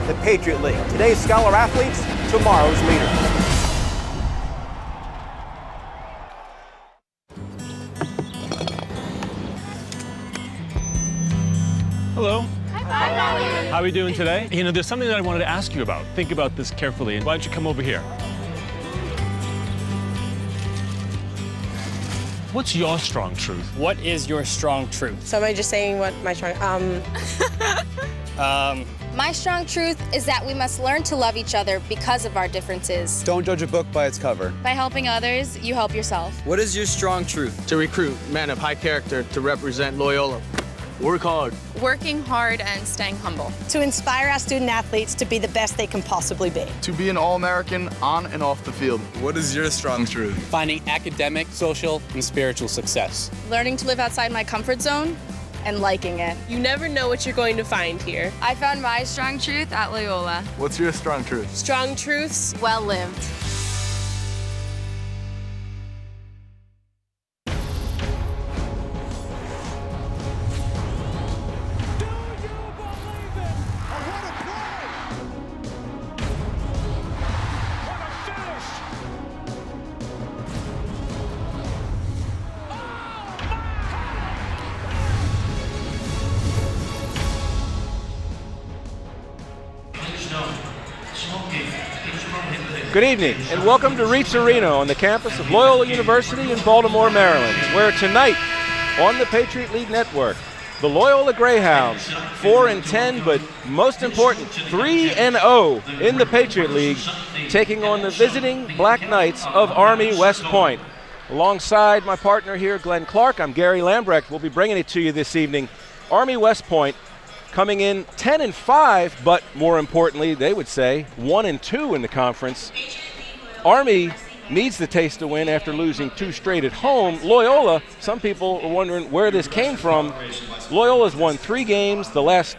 the Patriot League. Today's Scholar Athletes, tomorrow's leaders. Hello. Hi. How are we doing today? You know, there's something that I wanted to ask you about. Think about this carefully. Why don't you come over here? What's your strong truth? What is your strong truth? So am I just saying what my strong, My strong truth is that we must learn to love each other because of our differences. Don't judge a book by its cover. By helping others, you help yourself. What is your strong truth? To recruit men of high character to represent Loyola. Work hard. Working hard and staying humble. to inspire our student athletes to be the best they can possibly be. To be an All-American on and off the field. What is your strong truth? Finding academic, social, and spiritual success. Learning to live outside my comfort zone and liking it. You never know what you're going to find here. I found my strong truth at Loyola. What's your strong truth? Strong truths. Well lived. Good evening, and welcome to Reitz Arena on the campus of Loyola University in Baltimore, Maryland, where tonight on the Patriot League Network, the Loyola Greyhounds, 4-10, but most important, 3-0 in the Patriot League, taking on the visiting Black Knights of Army West Point. Alongside my partner here, Glenn Clark, I'm Gary Lambrecht. We'll be bringing it to you this evening. Army West Point coming in 10-5, but more importantly, they would say 1-2 in the conference. Army needs the taste to win after losing 2 straight at home. Loyola, some people are wondering where this came from. Loyola's won 3 games, the last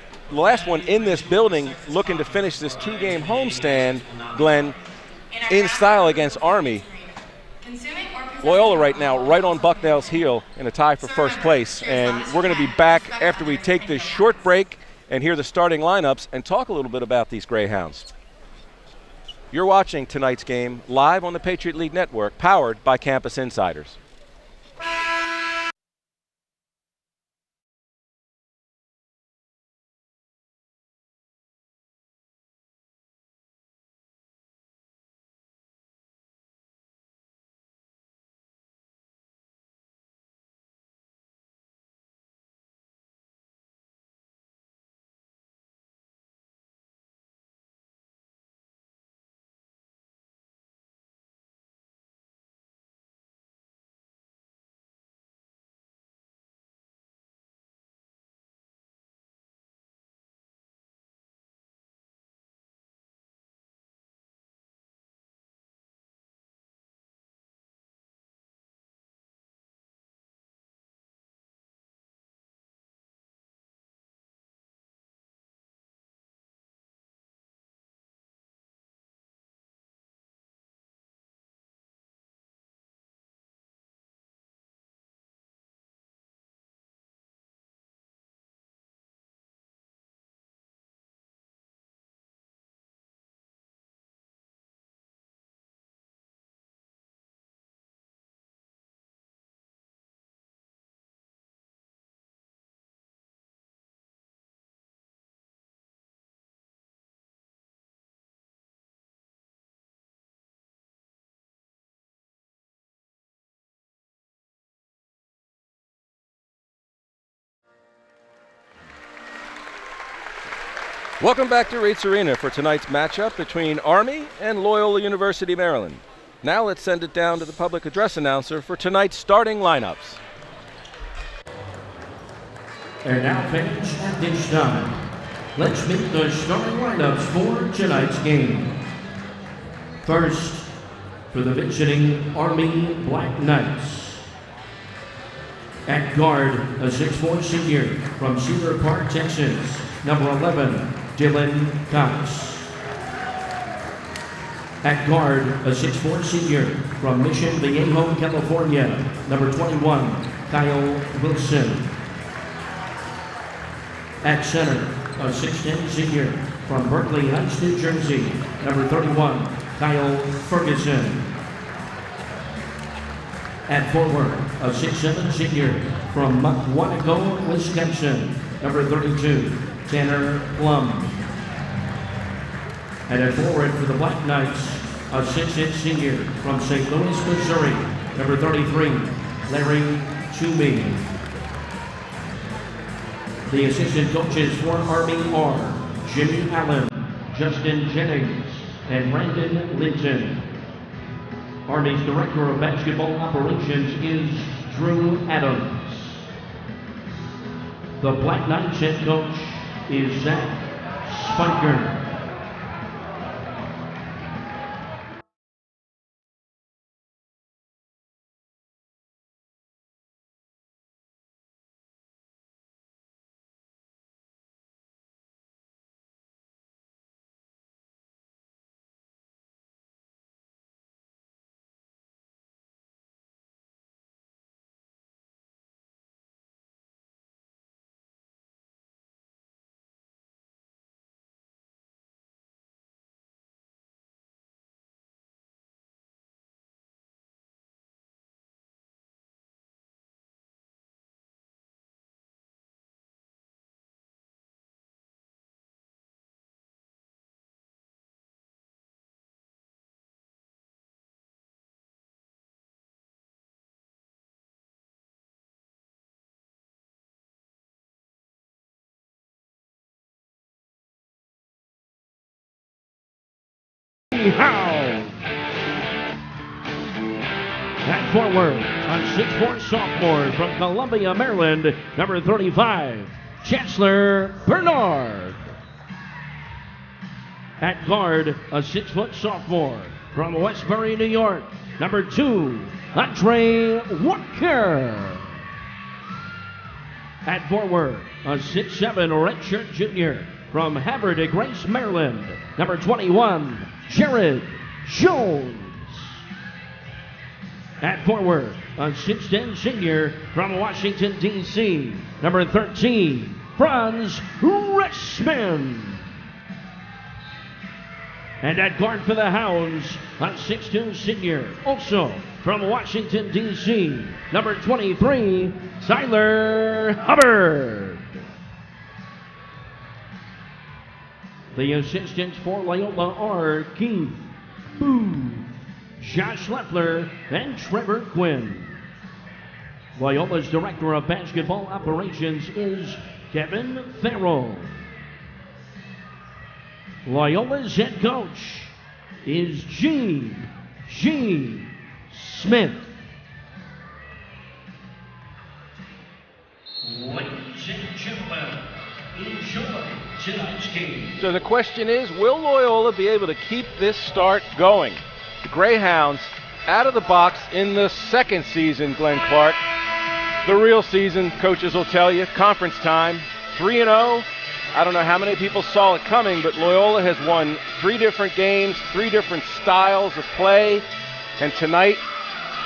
one in this building, looking to finish this 2-game homestand, Glenn, in style against Army. Loyola right now right on Bucknell's heel in a tie for first place, and we're going to be back after we take this short break and hear the starting lineups and talk a little bit about these Greyhounds. You're watching tonight's game live on the Patriot League Network, powered by Campus Insiders. Welcome back to Reitz Arena for tonight's matchup between Army and Loyola University, Maryland. Now let's send it down to the public address announcer for tonight's starting lineups. And now, fans, at this time, let's meet the starting lineups for tonight's game. First, for the visiting Army Black Knights. At guard, a 6'4" senior from Cedar Park, Texas, number 11, Dylan Cox. At guard, a 6'4" senior from Mission Viejo, California, number 21, Kyle Wilson. At center, a 6'10" senior from Berkeley Heights, New Jersey. Number 31, Kyle Ferguson. At forward, a 6'7" senior from Muckwonago, Wisconsin. Number 32, Tanner Plum. And at forward for the Black Knights, a 6'8" senior from St. Louis, Missouri. Number 33, Larry Toomey. The assistant coaches for Army are Jimmy Allen, Justin Jennings, and Brandon Linton. Army's Director of Basketball Operations is Drew Adams. The Black Knights head coach is Zach Spiker. Howe. At forward, a 6'4" sophomore from Columbia, Maryland, number 35, Chancellor Bernard. At guard, a 6' sophomore from Westbury, New York, number 2, Andre Walker. At forward, a 6'7" redshirt junior from Havre de Grace, Maryland, number 21, Jared Jones. At forward, a 6'10" senior from Washington, D.C., number 13, Franz Ressman. And at guard for the Hounds, a 6'2" senior, also from Washington, D.C., number 23, Tyler Hubbard. The assistants for Loyola are Keith Boo, Josh Leffler, and Trevor Quinn. Loyola's Director of Basketball Operations is Kevin Farrell. Loyola's head coach is G. Smith. Ladies and gentlemen, enjoy tonight's game. So the question is, will Loyola be able to keep this start going? The Greyhounds out of the box in the second season, Glenn Clark. The real season, coaches will tell you, conference time, 3-0. I don't know how many people saw it coming, but Loyola has won 3 different games, 3 different styles of play, and tonight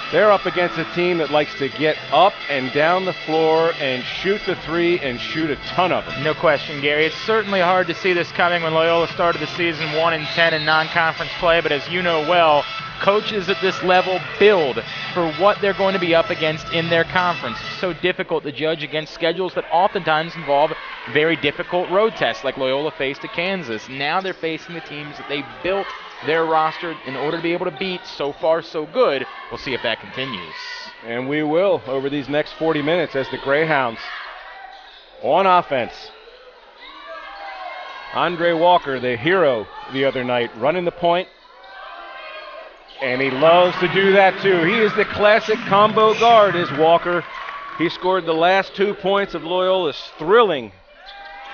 they're up against a team that likes to get up and down the floor and shoot the 3 and shoot a ton of them. No question, Gary. It's certainly hard to see this coming when Loyola started the season 1-10 in non-conference play, but as you know well, coaches at this level build for what they're going to be up against in their conference. It's so difficult to judge against schedules that oftentimes involve very difficult road tests like Loyola faced at Kansas. Now they're facing the teams that they built their roster in order to be able to beat. So far, so good. We'll see if that continues. And we will over these next 40 minutes as the Greyhounds on offense. Andre Walker, the hero the other night, running the point. And he loves to do that too. He is the classic combo guard, is Walker. He scored the last 2 points of Loyola's thrilling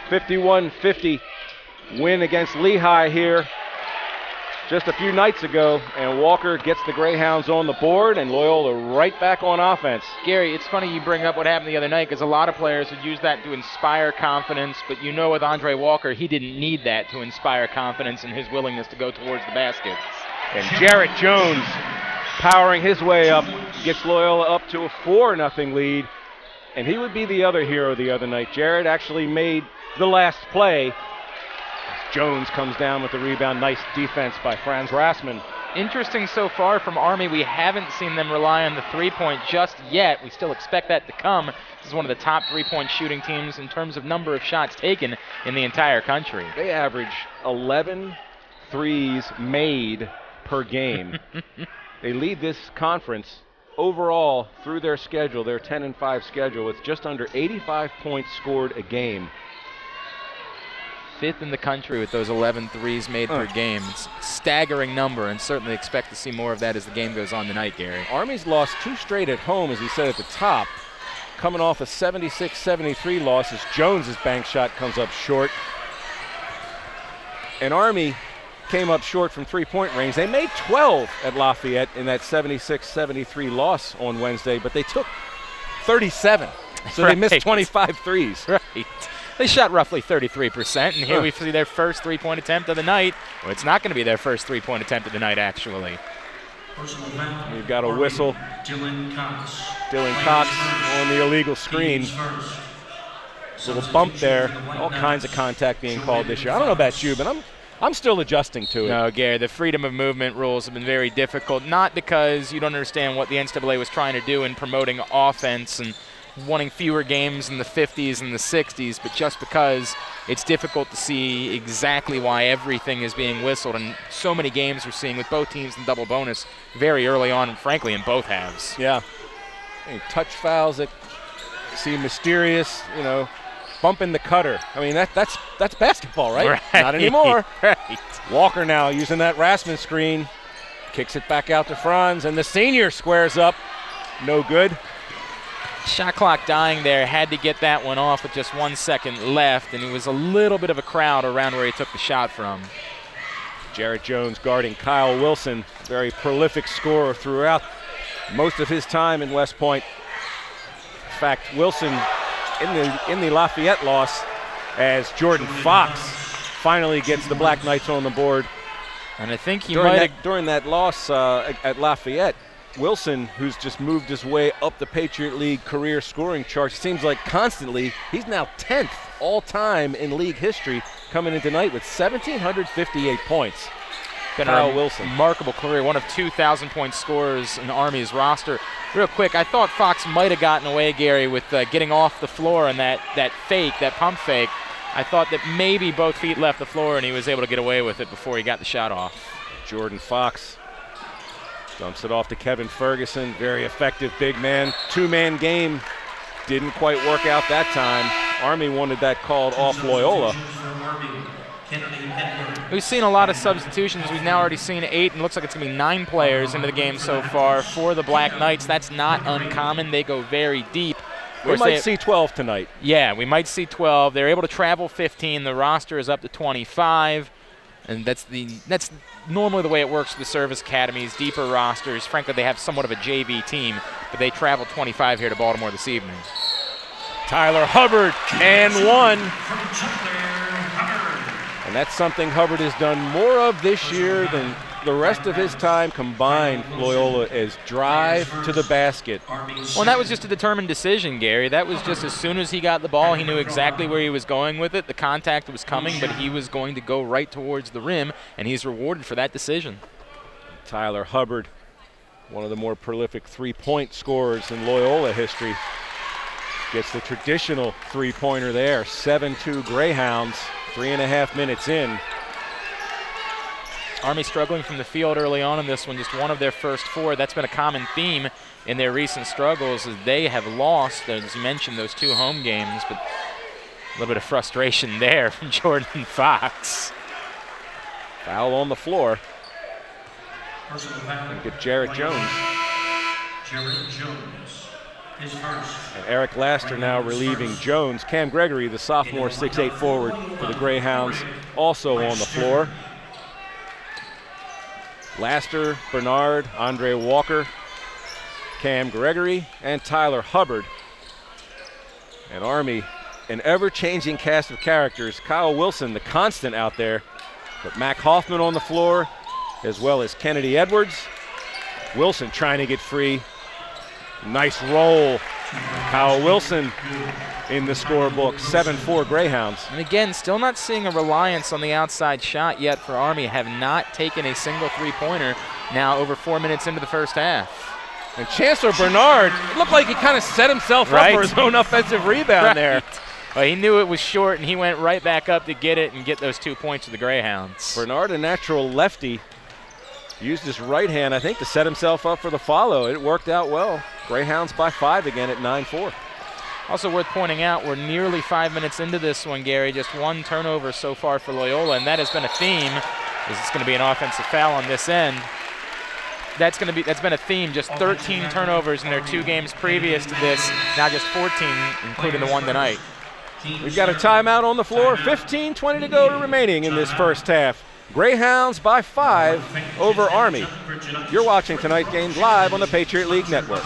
51-50 win against Lehigh here just a few nights ago, and Walker gets the Greyhounds on the board and Loyola right back on offense. Gary, it's funny you bring up what happened the other night because a lot of players would use that to inspire confidence, but you know with Andre Walker, he didn't need that to inspire confidence in his willingness to go towards the baskets. And Jarrett Jones powering his way up, gets Loyola up to a 4-0 lead. And he would be the other hero the other night. Jared actually made the last play. Jones comes down with the rebound. Nice defense by Franz Rassman. Interesting so far from Army. We haven't seen them rely on the three-point just yet. We still expect that to come. This is one of the top three-point shooting teams in terms of number of shots taken in the entire country. They average 11 threes made per game. They lead this conference overall through their schedule, their 10-5 schedule, with just under 85 points scored a game. 5th in the country with those 11 threes made per game. It's a staggering number, and certainly expect to see more of that as the game goes on tonight, Gary. Army's lost 2 straight at home, as we said at the top, coming off a 76-73 loss as Jones's bank shot comes up short. And Army came up short from three-point range. They made 12 at Lafayette in that 76-73 loss on Wednesday, but they took 37. So they missed 25 threes. Right. They shot roughly 33%, and here we see their first three-point attempt of the night. Well, it's not going to be their first three-point attempt of the night, actually. We've got a whistle. Dylan Cox on the illegal screen. Little bump there. All kinds of contact being called this year. I don't know about you, but I'm still adjusting to it. No, Gary, the freedom of movement rules have been very difficult, not because you don't understand what the NCAA was trying to do in promoting offense and wanting fewer games in the 50s and the 60s, but just because it's difficult to see exactly why everything is being whistled. And so many games we're seeing with both teams in double bonus very early on, and frankly in both halves. Yeah. Any touch fouls that seem mysterious, you know, bumping the cutter. I mean, that's basketball, right? Not anymore. Right. Walker now using that Rassman screen. Kicks it back out to Franz, and the senior squares up. No good. Shot clock dying there, had to get that one off with just 1 second left, and it was a little bit of a crowd around where he took the shot from. Jarrett Jones guarding Kyle Wilson, very prolific scorer throughout most of his time in West Point. In fact, Wilson in the Lafayette loss as Jordan Fox finally gets the Black Knights on the board. And I think he during that loss at Lafayette, Wilson, who's just moved his way up the Patriot League career scoring chart, seems like constantly, he's now 10th all-time in league history, coming in tonight with 1,758 points. Been Kyle Wilson. Remarkable career, one of 2,000-point scorers in Army's roster. Real quick, I thought Fox might have gotten away, Gary, with getting off the floor and that pump fake. I thought that maybe both feet left the floor and he was able to get away with it before he got the shot off. Jordan Fox dumps it off to Kevin Ferguson. Very effective big man. Two-man game. Didn't quite work out that time. Army wanted that called off Loyola. We've seen a lot of substitutions. We've now already seen 8, and looks like it's going to be 9 players into the game so far for the Black Knights. That's not uncommon. They go very deep. We might see 12 tonight. Yeah, we might see 12. They're able to travel 15. The roster is up to 25. And that's normally the way it works with the service academies, deeper rosters. Frankly, they have somewhat of a JV team, but they travel 25 here to Baltimore this evening. Tyler Hubbard and 1. And that's something Hubbard has done more of this year than the rest of his time combined, Loyola, is drive to the basket. Well, that was just a determined decision, Gary. That was just as soon as he got the ball, he knew exactly where he was going with it. The contact was coming, but he was going to go right towards the rim, and he's rewarded for that decision. Tyler Hubbard, one of the more prolific three-point scorers in Loyola history, gets the traditional three-pointer there. 7-2 Greyhounds, 3.5 minutes in. Army struggling from the field early on in this one, just one of their first 4. That's been a common theme in their recent struggles as they have lost, as you mentioned, those 2 home games, but a little bit of frustration there from Jordan Fox. Foul on the floor. Get Jarrett Jones. And Eric Laster now relieving Jones. Cam Gregory, the sophomore 6'8" forward for the Greyhounds, also on the floor. Laster, Bernard, Andre Walker, Cam Gregory, and Tyler Hubbard. And Army, an ever-changing cast of characters. Kyle Wilson, the constant out there. But Mac Hoffman on the floor, as well as Kennedy Edwards. Wilson trying to get free. Nice roll Kyle Wilson in the scorebook, 7-4 Greyhounds. And again, still not seeing a reliance on the outside shot yet for Army. Have not taken a single three-pointer now over 4 minutes into the first half. And Chancellor Bernard, it looked like he kind of set himself up for his own offensive rebound there. Well, he knew it was short, and he went right back up to get it and get those 2 points to the Greyhounds. Bernard, a natural lefty, used his right hand, I think, to set himself up for the follow. It worked out well. Greyhounds by 5 again at 9-4. Also worth pointing out, we're nearly 5 minutes into this one, Gary. Just one turnover so far for Loyola, and that has been a theme. It's going to be an offensive foul on this end. That's been a theme. Just 13 turnovers in their 2 games previous to this. Now just 14, including the one tonight. We've got a timeout on the floor. 15-20 to go remaining in this first half. Greyhounds by 5 over Army. You're watching tonight's game live on the Patriot League Network.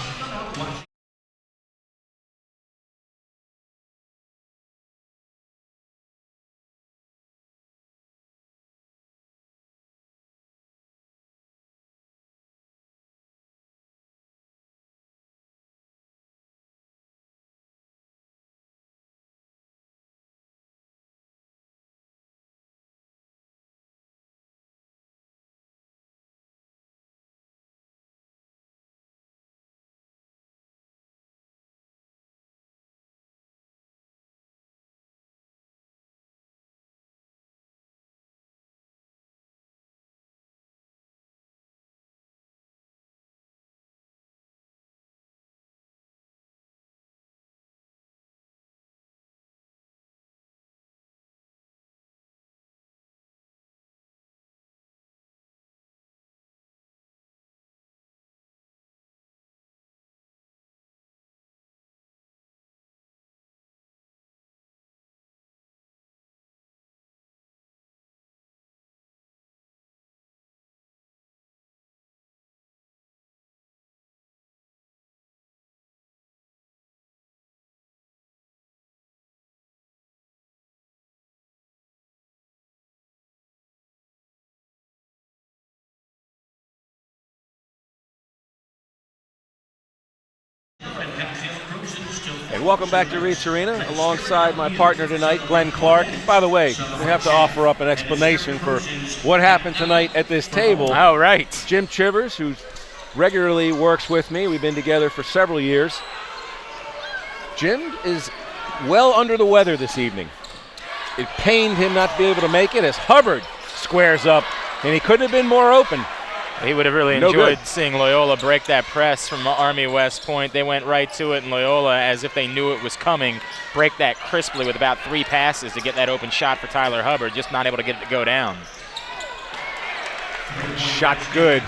And welcome back to Reitz Arena alongside my partner tonight, Glenn Clark. By the way, we have to offer up an explanation for what happened tonight at this table. Oh, right. Jim Chivers, who regularly works with me, we've been together for several years. Jim is well under the weather this evening. It pained him not to be able to make it as Hubbard squares up, and he couldn't have been more open. He would have really enjoyed seeing Loyola break that press from Army West Point. They went right to it, and Loyola, as if they knew it was coming, break that crisply with about 3 passes to get that open shot for Tyler Hubbard, just not able to get it to go down. Shot good.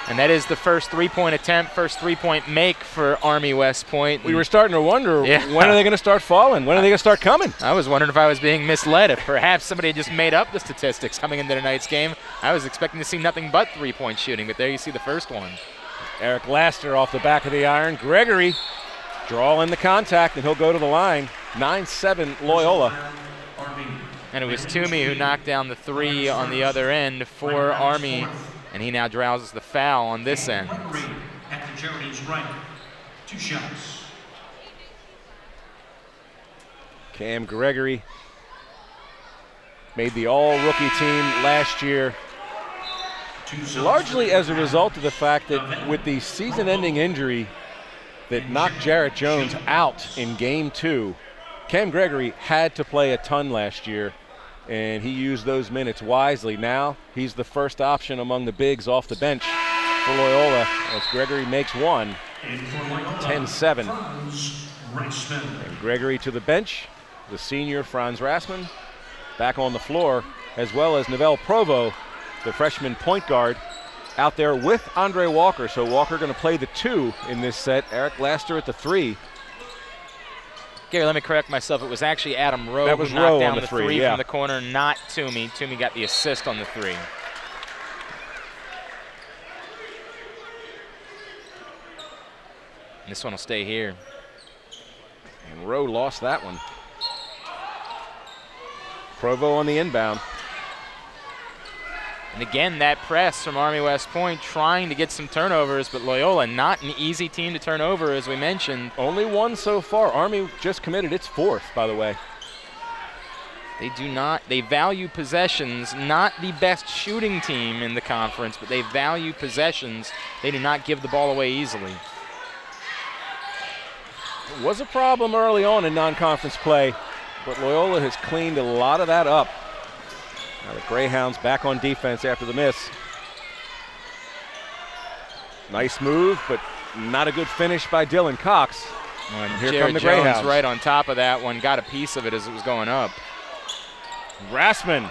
And that is the first 3-point attempt, first 3-point make for Army West Point. We were starting to wonder, when are they going to start falling? When are they going to start coming? I was wondering if I was being misled, if perhaps somebody had just made up the statistics coming into tonight's game. I was expecting to see nothing but 3-point shooting, but there you see the first one. Eric Laster off the back of the iron. Gregory drawing the contact, and he'll go to the line. 9-7 Loyola. And it was Toomey who knocked down the 3 on the other end for Army. And he now draws the foul on this end. At the Charities right, 2 shots. Cam Gregory made the all-rookie team last year, largely as a result of the fact that with the season-ending injury that knocked Jarrett Jones out in Game 2, Cam Gregory had to play a ton last year, and he used those minutes wisely. Now he's the first option among the bigs off the bench for Loyola as Gregory makes one. 10-7. And Gregory to the bench. The senior Franz Rassman back on the floor, as well as Novell Provo, the freshman point guard, out there with Andre Walker. So Walker going to play the 2 in this set. Eric Laster at the 3. Gary, let me correct myself. It was actually Adam Rowe who knocked down the 3 from the corner, not Toomey. Toomey got the assist on the 3. And this one will stay here. And Rowe lost that one. Provo on the inbound. And again, that press from Army West Point trying to get some turnovers, but Loyola not an easy team to turn over, as we mentioned. Only one so far. Army just committed its 4th, by the way. They value possessions, not the best shooting team in the conference, but they value possessions. They do not give the ball away easily. It was a problem early on in non-conference play, but Loyola has cleaned a lot of that up. Now the Greyhounds back on defense after the miss. Nice move, but not a good finish by Dylan Cox. And here Jared come the Jones Greyhounds. right on top of that one, got a piece of it as it was going up. Rassman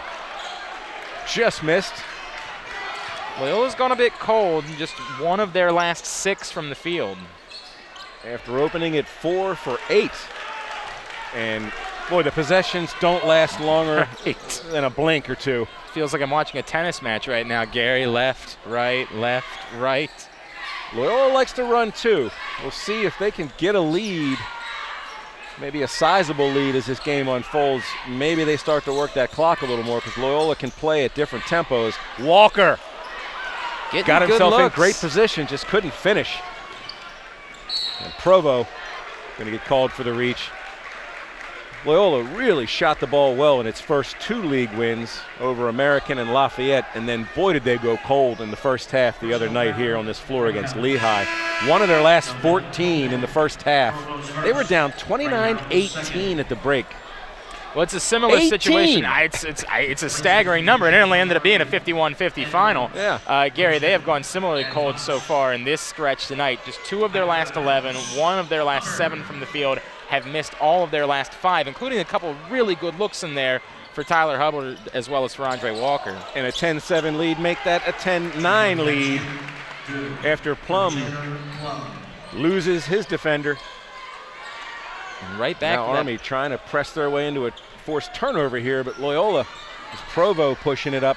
just missed. Loyola's gone a bit cold, just one of their last 6 from the field. After opening at 4 for 8. And boy, the possessions don't last longer than a blink or two. Feels like I'm watching a tennis match right now, Gary. Left, right, left, right. Loyola likes to run too. We'll see if they can get a lead, maybe a sizable lead as this game unfolds. Maybe they start to work that clock a little more because Loyola can play at different tempos. Walker got himself in great position, just couldn't finish. And Provo going to get called for the reach. Loyola really shot the ball well in its first 2 league wins over American and Lafayette, and then boy did they go cold in the first half the other night here on this floor against Lehigh. One of their last 14 in the first half. They were down 29-18 at the break. Well, it's a similar 18. Situation. It's a staggering number, and it only ended up being a 51-50 final. Yeah. Gary, they have gone similarly cold so far in this stretch tonight. Just 2 of their last 11, 1 of their last 7 from the field, have missed all of their last 5, including a couple of really good looks in there for Tyler Hubbard as well as for Andre Walker. And a 10-7 lead, make that a 10-9 lead after Plum loses his defender. And right back. Now Army trying to press their way into a forced turnover here, but Loyola is Provo pushing it up,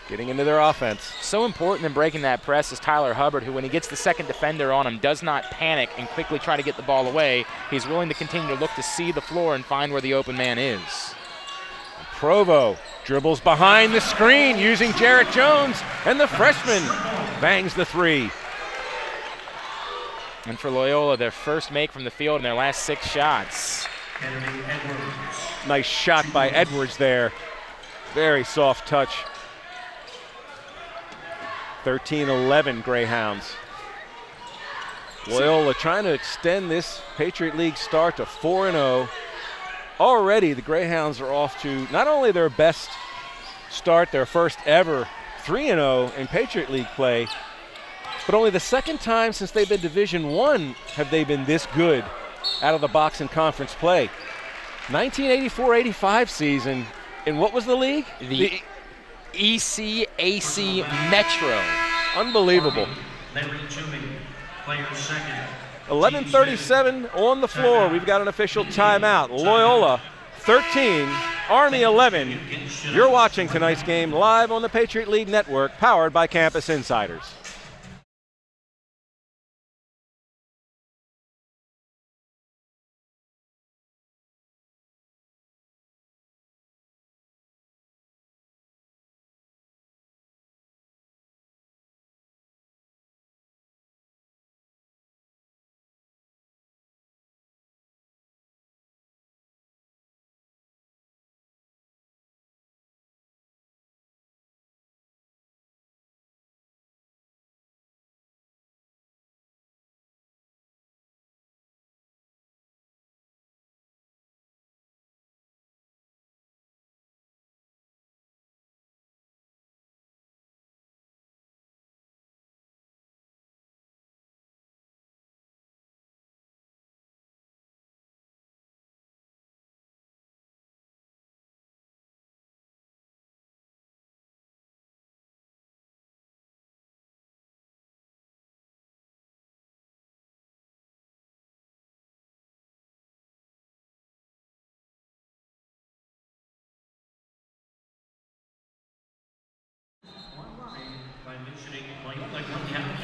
getting into their offense. So important in breaking that press is Tyler Hubbard, who when he gets the second defender on him does not panic and quickly try to get the ball away. He's willing to continue to look to see the floor and find where the open man is. Provo dribbles behind the screen using Jarrett Jones, and the freshman bangs the 3. And for Loyola, their first make from the field in their last 6 shots. Nice shot by Edwards there. Very soft touch. 13-11 Greyhounds. Loyola trying to extend this Patriot League start to 4-0. Already the Greyhounds are off to not only their best start, their first ever 3-0 in Patriot League play, but only the second time since they've been Division I have they been this good out of the box in conference play. 1984-85 season, and what was the league? The ECAC Metro. Unbelievable. 11:37 on the floor. We've got an official timeout. Loyola 13, Army 11. You're watching tonight's game live on the Patriot League Network, powered by Campus Insiders.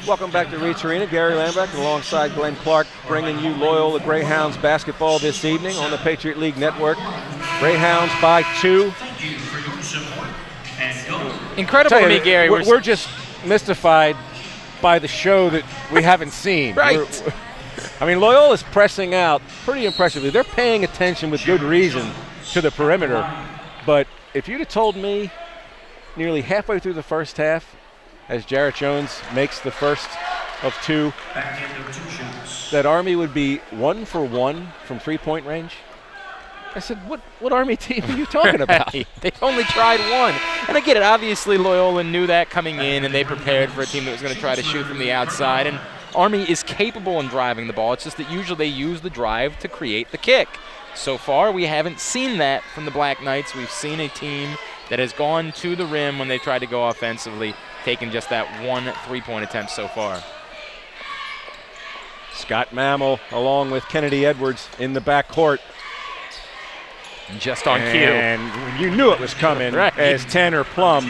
Welcome back to Reach Arena. Gary Lambrecht alongside Glenn Clark bringing you Loyola Greyhounds basketball this evening on the Patriot League Network. Greyhounds by 2. Incredible to me, Gary. We're just mystified by the show that we haven't seen. Right. I mean, Loyola's pressing out pretty impressively. They're paying attention with good reason to the perimeter. But if you'd have told me nearly halfway through the first half, as Jarrett Jones makes the first of two, that Army would be 1 for 1 from three-point range, I said, what Army team are you talking about? They've only tried one. And I get it. Obviously, Loyola knew that coming in, and they prepared for a team that was going to try to shoot from the outside. And Army is capable in driving the ball. It's just that usually they use the drive to create the kick. So far, we haven't seen that from the Black Knights. We've seen a team that has gone to the rim when they tried to go offensively, taking just that one three-point attempt so far. Scott Mammal along with Kennedy Edwards in the backcourt. Just on cue. And you knew it was coming right. As Tanner Plum,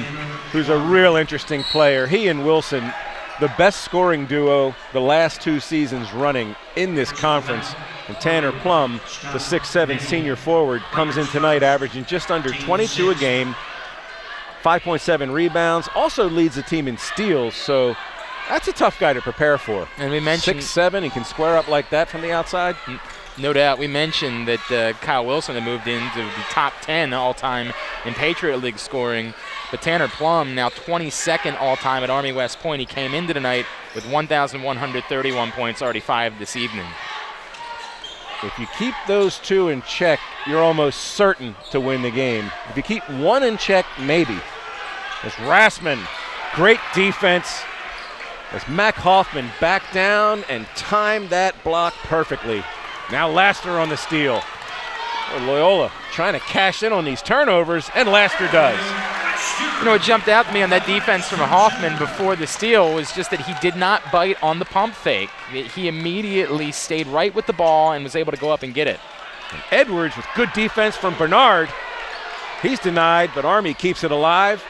who's a real interesting player. He and Wilson, the best scoring duo the last 2 seasons running in this conference. And Tanner Plum, the 6'7" senior forward, comes in tonight averaging just under 22 a game, 5.7 rebounds, also leads the team in steals, so that's a tough guy to prepare for. And we mentioned 6'7", he can square up like that from the outside. No doubt. We mentioned that Kyle Wilson had moved into the top 10 all-time in Patriot League scoring, but Tanner Plum now 22nd all-time at Army West Point. He came into tonight with 1,131 points, already 5 this evening. If you keep those two in check, you're almost certain to win the game. If you keep one in check, maybe. As Rassman, great defense. As Mac Hoffman backed down and timed that block perfectly. Now Laster on the steal. Oh, Loyola trying to cash in on these turnovers, and Laster does. You know, what jumped out to me on that defense from Hoffman before the steal was just that he did not bite on the pump fake. He immediately stayed right with the ball and was able to go up and get it. And Edwards with good defense from Bernard. He's denied, but Army keeps it alive.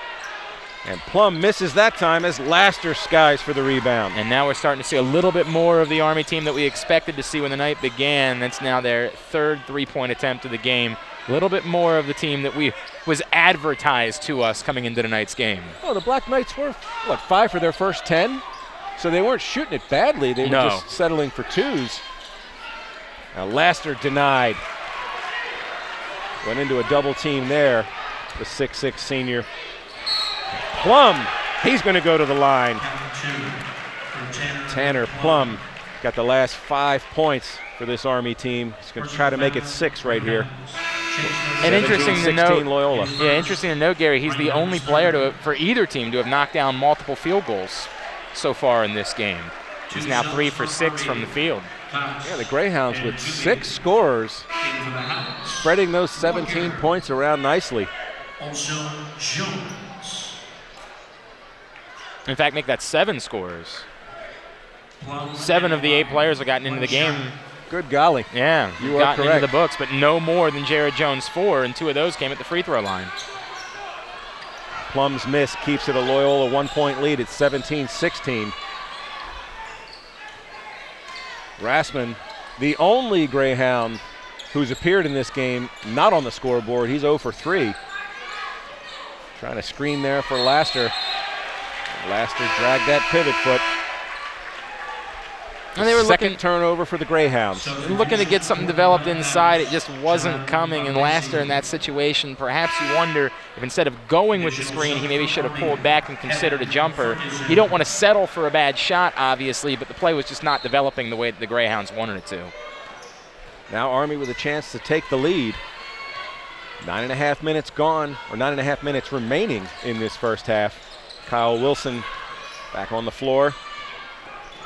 And Plum misses that time as Laster skies for the rebound. And now we're starting to see a little bit more of the Army team that we expected to see when the night began. That's now their 3rd three-point attempt of the game. A little bit more of the team that was advertised to us coming into tonight's game. Oh, the Black Knights were, 5 for their first 10? So they weren't shooting it badly. They were just settling for 2s. Now Laster denied. Went into a double team there, the 6'6" senior. Plum, he's going to go to the line. Tanner Plum got the last 5 points for this Army team. He's going to try to make it 6 right here. And interesting to note, Loyola. Yeah, interesting to note, Gary, he's the only player for either team to have knocked down multiple field goals so far in this game. He's now 3 for 6 from the field. Yeah, the Greyhounds with 6 scorers, spreading those 17 points around nicely. Also, Jones. In fact, make that 7 scorers. 7 of the 8 players have gotten into the game. Good golly. Yeah, you are gotten correct. into the books, but no more than Jarrett Jones 4, and 2 of those came at the free throw line. Plum's miss keeps it a Loyola 1-point lead at 17-16. Rassman, the only Greyhound who's appeared in this game not on the scoreboard. He's 0 for 3. Trying to screen there for Laster. Laster dragged that pivot foot. And they were second turnover for the Greyhounds. Looking to get something developed inside. It just wasn't coming. And Laster in that situation, perhaps you wonder if instead of going with the screen, he maybe should have pulled back and considered a jumper. You don't want to settle for a bad shot, obviously, but the play was just not developing the way the Greyhounds wanted it to. Now Army with a chance to take the lead. 9.5 minutes gone, or 9.5 minutes remaining in this first half. Kyle Wilson back on the floor.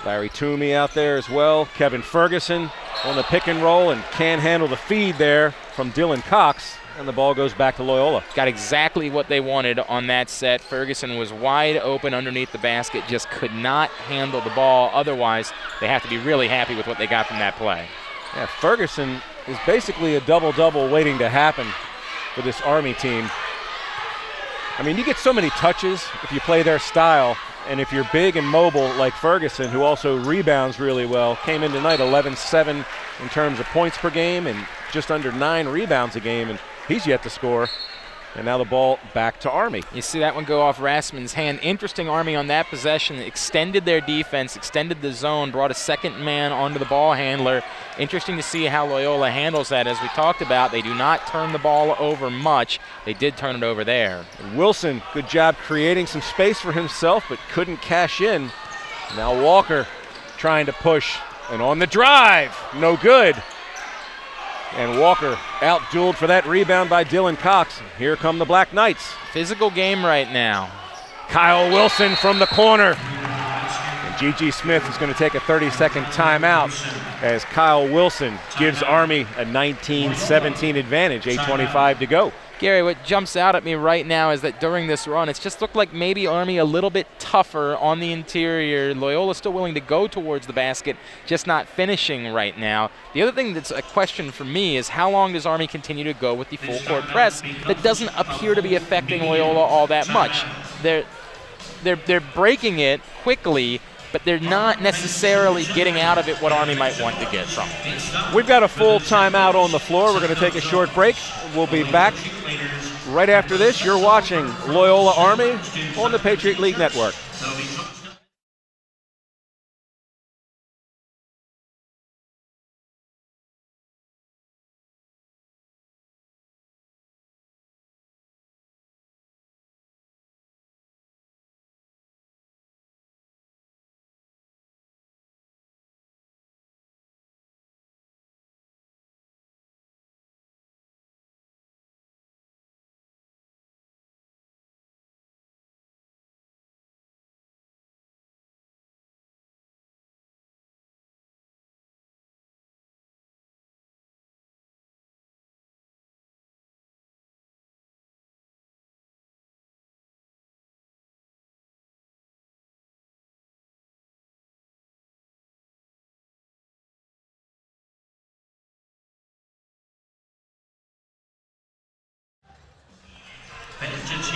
Larry Toomey out there as well. Kevin Ferguson on the pick and roll and can't handle the feed there from Dylan Cox. And the ball goes back to Loyola. Got exactly what they wanted on that set. Ferguson was wide open underneath the basket, just could not handle the ball. Otherwise, they have to be really happy with what they got from that play. Yeah, Ferguson is basically a double-double waiting to happen for this Army team. I mean, you get so many touches if you play their style, and if you're big and mobile like Ferguson, who also rebounds really well, came in tonight 11-7 in terms of points per game and just under 9 rebounds a game, and he's yet to score. And now the ball back to Army. You see that one go off Rasmussen's hand. Interesting, Army on that possession extended their defense, extended the zone, brought a second man onto the ball handler. Interesting to see how Loyola handles that. As we talked about, they do not turn the ball over much. They did turn it over there. Wilson, good job creating some space for himself, but couldn't cash in. Now Walker trying to push, and on the drive, no good. And Walker out-dueled for that rebound by Dylan Cox. Here come the Black Knights. Physical game right now. Kyle Wilson from the corner. And G.G. Smith is going to take a 30-second timeout as Kyle Wilson gives Army a 19-17 advantage, 8:25 to go. Gary, what jumps out at me right now is that during this run, it's just looked like maybe Army a little bit tougher on the interior. Loyola still willing to go towards the basket, just not finishing right now. The other thing that's a question for me is how long does Army continue to go with the full court press that doesn't appear to be affecting Loyola all that much. They're breaking it quickly, but they're not necessarily getting out of it what Army might want to get from it. We've got a full timeout on the floor. We're going to take a short break. We'll be back right after this. You're watching Loyola Army on the Patriot League Network.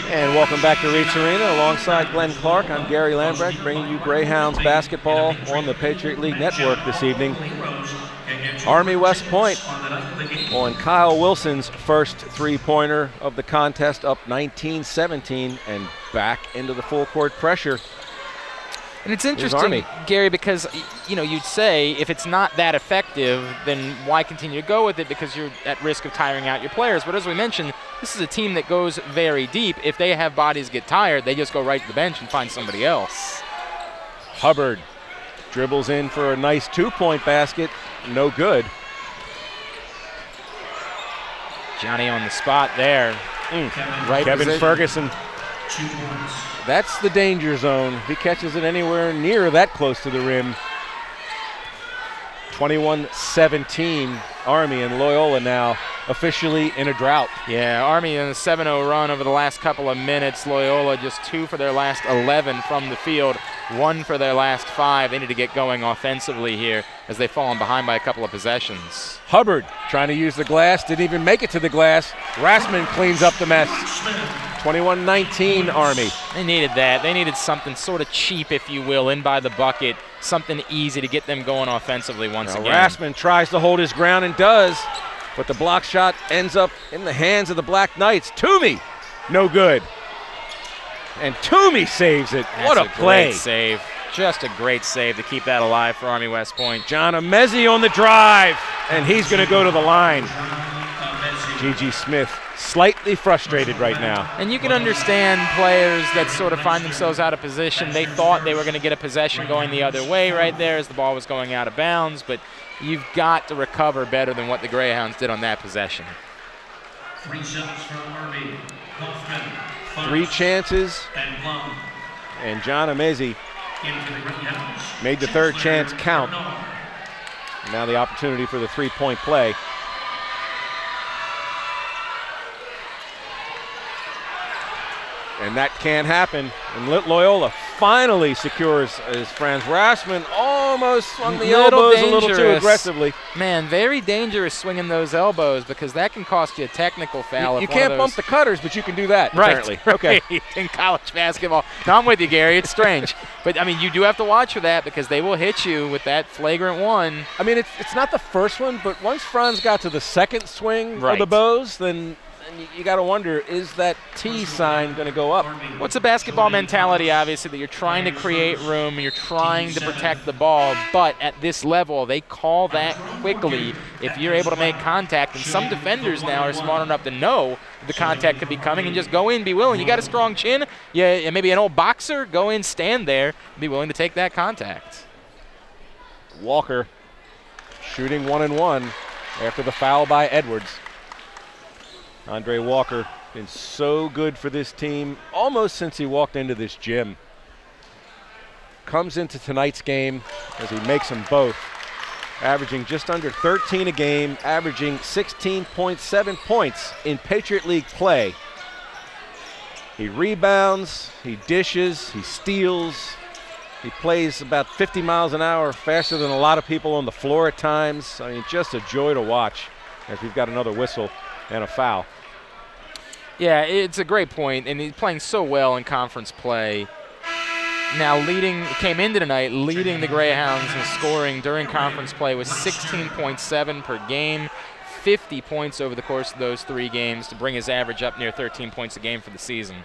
And welcome back to Reitz Arena. Alongside Glenn Clark, I'm Gary Lambrecht, bringing you Greyhounds basketball on the Patriot League Network this evening. Army West Point on Kyle Wilson's first three-pointer of the contest, up 19-17 and back into the full court pressure. And it's interesting, Gary, because you'd say if it's not that effective, then why continue to go with it, because you're at risk of tiring out your players. But as we mentioned, this is a team that goes very deep. If they have bodies get tired, they just go right to the bench and find somebody else. Hubbard dribbles in for a nice two-point basket. No good. Johnny on the spot there. Right Kevin Ferguson. That's the danger zone. If he catches it anywhere near that close to the rim. 21-17, Army and Loyola now officially in a drought. Yeah, Army in a 7-0 run over the last couple of minutes. Loyola just 2 for their last 11 from the field, 1 for their last 5. They need to get going offensively here as they've fallen behind by a couple of possessions. Hubbard trying to use the glass, didn't even make it to the glass. Rasmussen cleans up the mess. 21-19 Army. They needed that. They needed something sort of cheap, if you will, in by the bucket, something easy to get them going offensively once again. Rasmussen tries to hold his ground and does, but the block shot ends up in the hands of the Black Knights. Toomey, no good. And Toomey saves it. What a play. Great save. Just a great save to keep that alive for Army West Point. John Amezi on the drive, and he's going to go to the line. G.G. Smith slightly frustrated right now. And you can understand players that sort of find themselves out of position. They thought they were going to get a possession going the other way right there as the ball was going out of bounds, but you've got to recover better than what the Greyhounds did on that possession. 3 shots from Army. Hoffman, 3 chances, and John Amezi made the third chance count. And now the opportunity for the three-point play. And that can't happen. And Loyola finally secures as Franz Rasmussen almost swung the elbows a little too aggressively. Man, very dangerous swinging those elbows, because that can cost you a technical foul. You can't bump the cutters, but you can do that, apparently. Right, okay. In college basketball. No, I'm with you, Gary. It's strange. But, I mean, you do have to watch for that, because they will hit you with that flagrant one. I mean, it's not the first one, but once Franz got to the second swing of the bows, then and you got to wonder, is that T sign going to go up? What's a basketball mentality, obviously, that you're trying to create room, and you're trying to protect the ball, but at this level, they call that quickly if you're able to make contact, and some defenders now are smart enough to know the contact could be coming and just go in, be willing. You got a strong chin, yeah, maybe an old boxer, go in, stand there, be willing to take that contact. Walker shooting 1-and-1 after the foul by Edwards. Andre Walker been so good for this team almost since he walked into this gym. Comes into tonight's game as he makes them both, averaging just under 13 a game, averaging 16.7 points in Patriot League play. He rebounds, he dishes, he steals. He plays about 50 miles an hour, faster than a lot of people on the floor at times. I mean, just a joy to watch as we've got another whistle and a foul. Yeah, it's a great point, and he's playing so well in conference play. Now came into tonight leading the Greyhounds in scoring during conference play with 16.7 per game, 50 points over the course of those 3 games to bring his average up near 13 points a game for the season.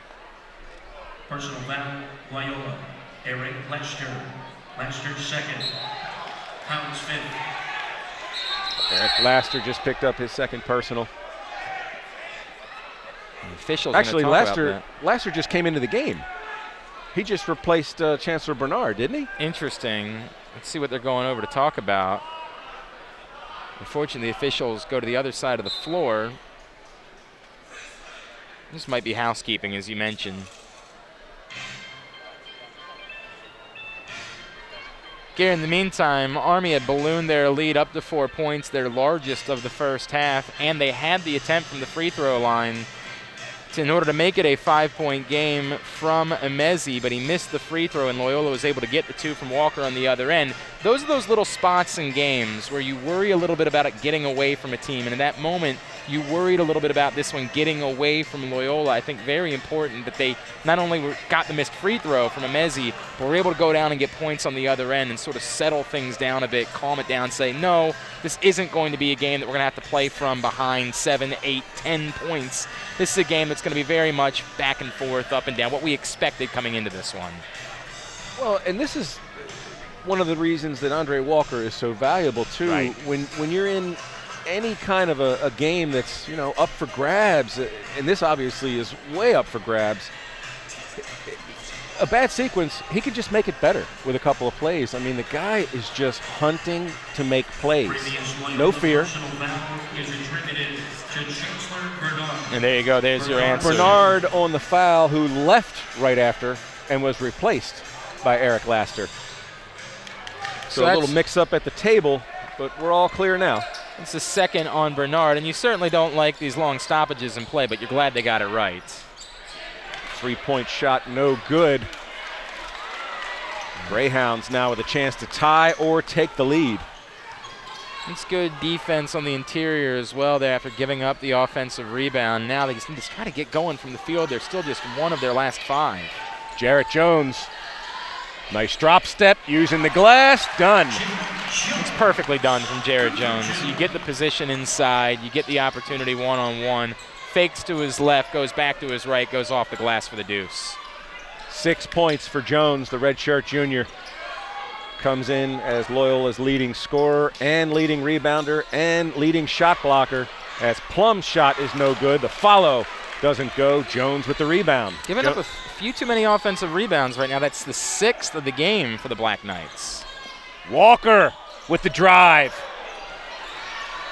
Personal foul, Loyola, Eric Lester. Lester second. Hounds fifth. Eric Laster just picked up his second personal. The officials actually, Laster just came into the game. He just replaced Chancellor Bernard, didn't he? Interesting. Let's see what they're going over to talk about. Unfortunately, the officials go to the other side of the floor. This might be housekeeping, as you mentioned. Gary, in the meantime, Army had ballooned their lead up to 4 points, their largest of the first half, and they had the attempt from the free throw line in order to make it a 5-point game from Emezi, but he missed the free throw, and Loyola was able to get the 2 from Walker on the other end. Those are those little spots in games where you worry a little bit about it getting away from a team, and in that moment, you worried a little bit about this one getting away from Loyola. I think very important that they not only got the missed free throw from Emezi, but were able to go down and get points on the other end and sort of settle things down a bit, calm it down, say, no, this isn't going to be a game that we're going to have to play from behind 7, 8, 10 points. This is a game that's going to be very much back and forth, up and down, what we expected coming into this one. Well, and this is one of the reasons that Andre Walker is so valuable, too. Right. When you're in any kind of a game that's, up for grabs, and this obviously is way up for grabs, a bad sequence, he could just make it better with a couple of plays. I mean, the guy is just hunting to make plays. No fear. And there you go. There's your answer. Bernard on the foul, who left right after and was replaced by Eric Laster. So a little mix-up at the table, but we're all clear now. It's the second on Bernard, and you certainly don't like these long stoppages in play, but you're glad they got it right. 3-point shot, no good. Greyhounds now with a chance to tie or take the lead. It's good defense on the interior as well there after giving up the offensive rebound. Now they just need to try to get going from the field. They're still just one of their last 5. Jarrett Jones. Nice drop step, using the glass, done. It's perfectly done from Jarrett Jones. You get the position inside, you get the opportunity one-on-one, fakes to his left, goes back to his right, goes off the glass for the deuce. 6 points for Jones, the redshirt junior. Comes in as Loyola's leading scorer and leading rebounder and leading shot blocker, as Plum's shot is no good. The follow doesn't go. Jones with the rebound. Giving up a few too many offensive rebounds right now. That's the 6th of the game for the Black Knights. Walker with the drive.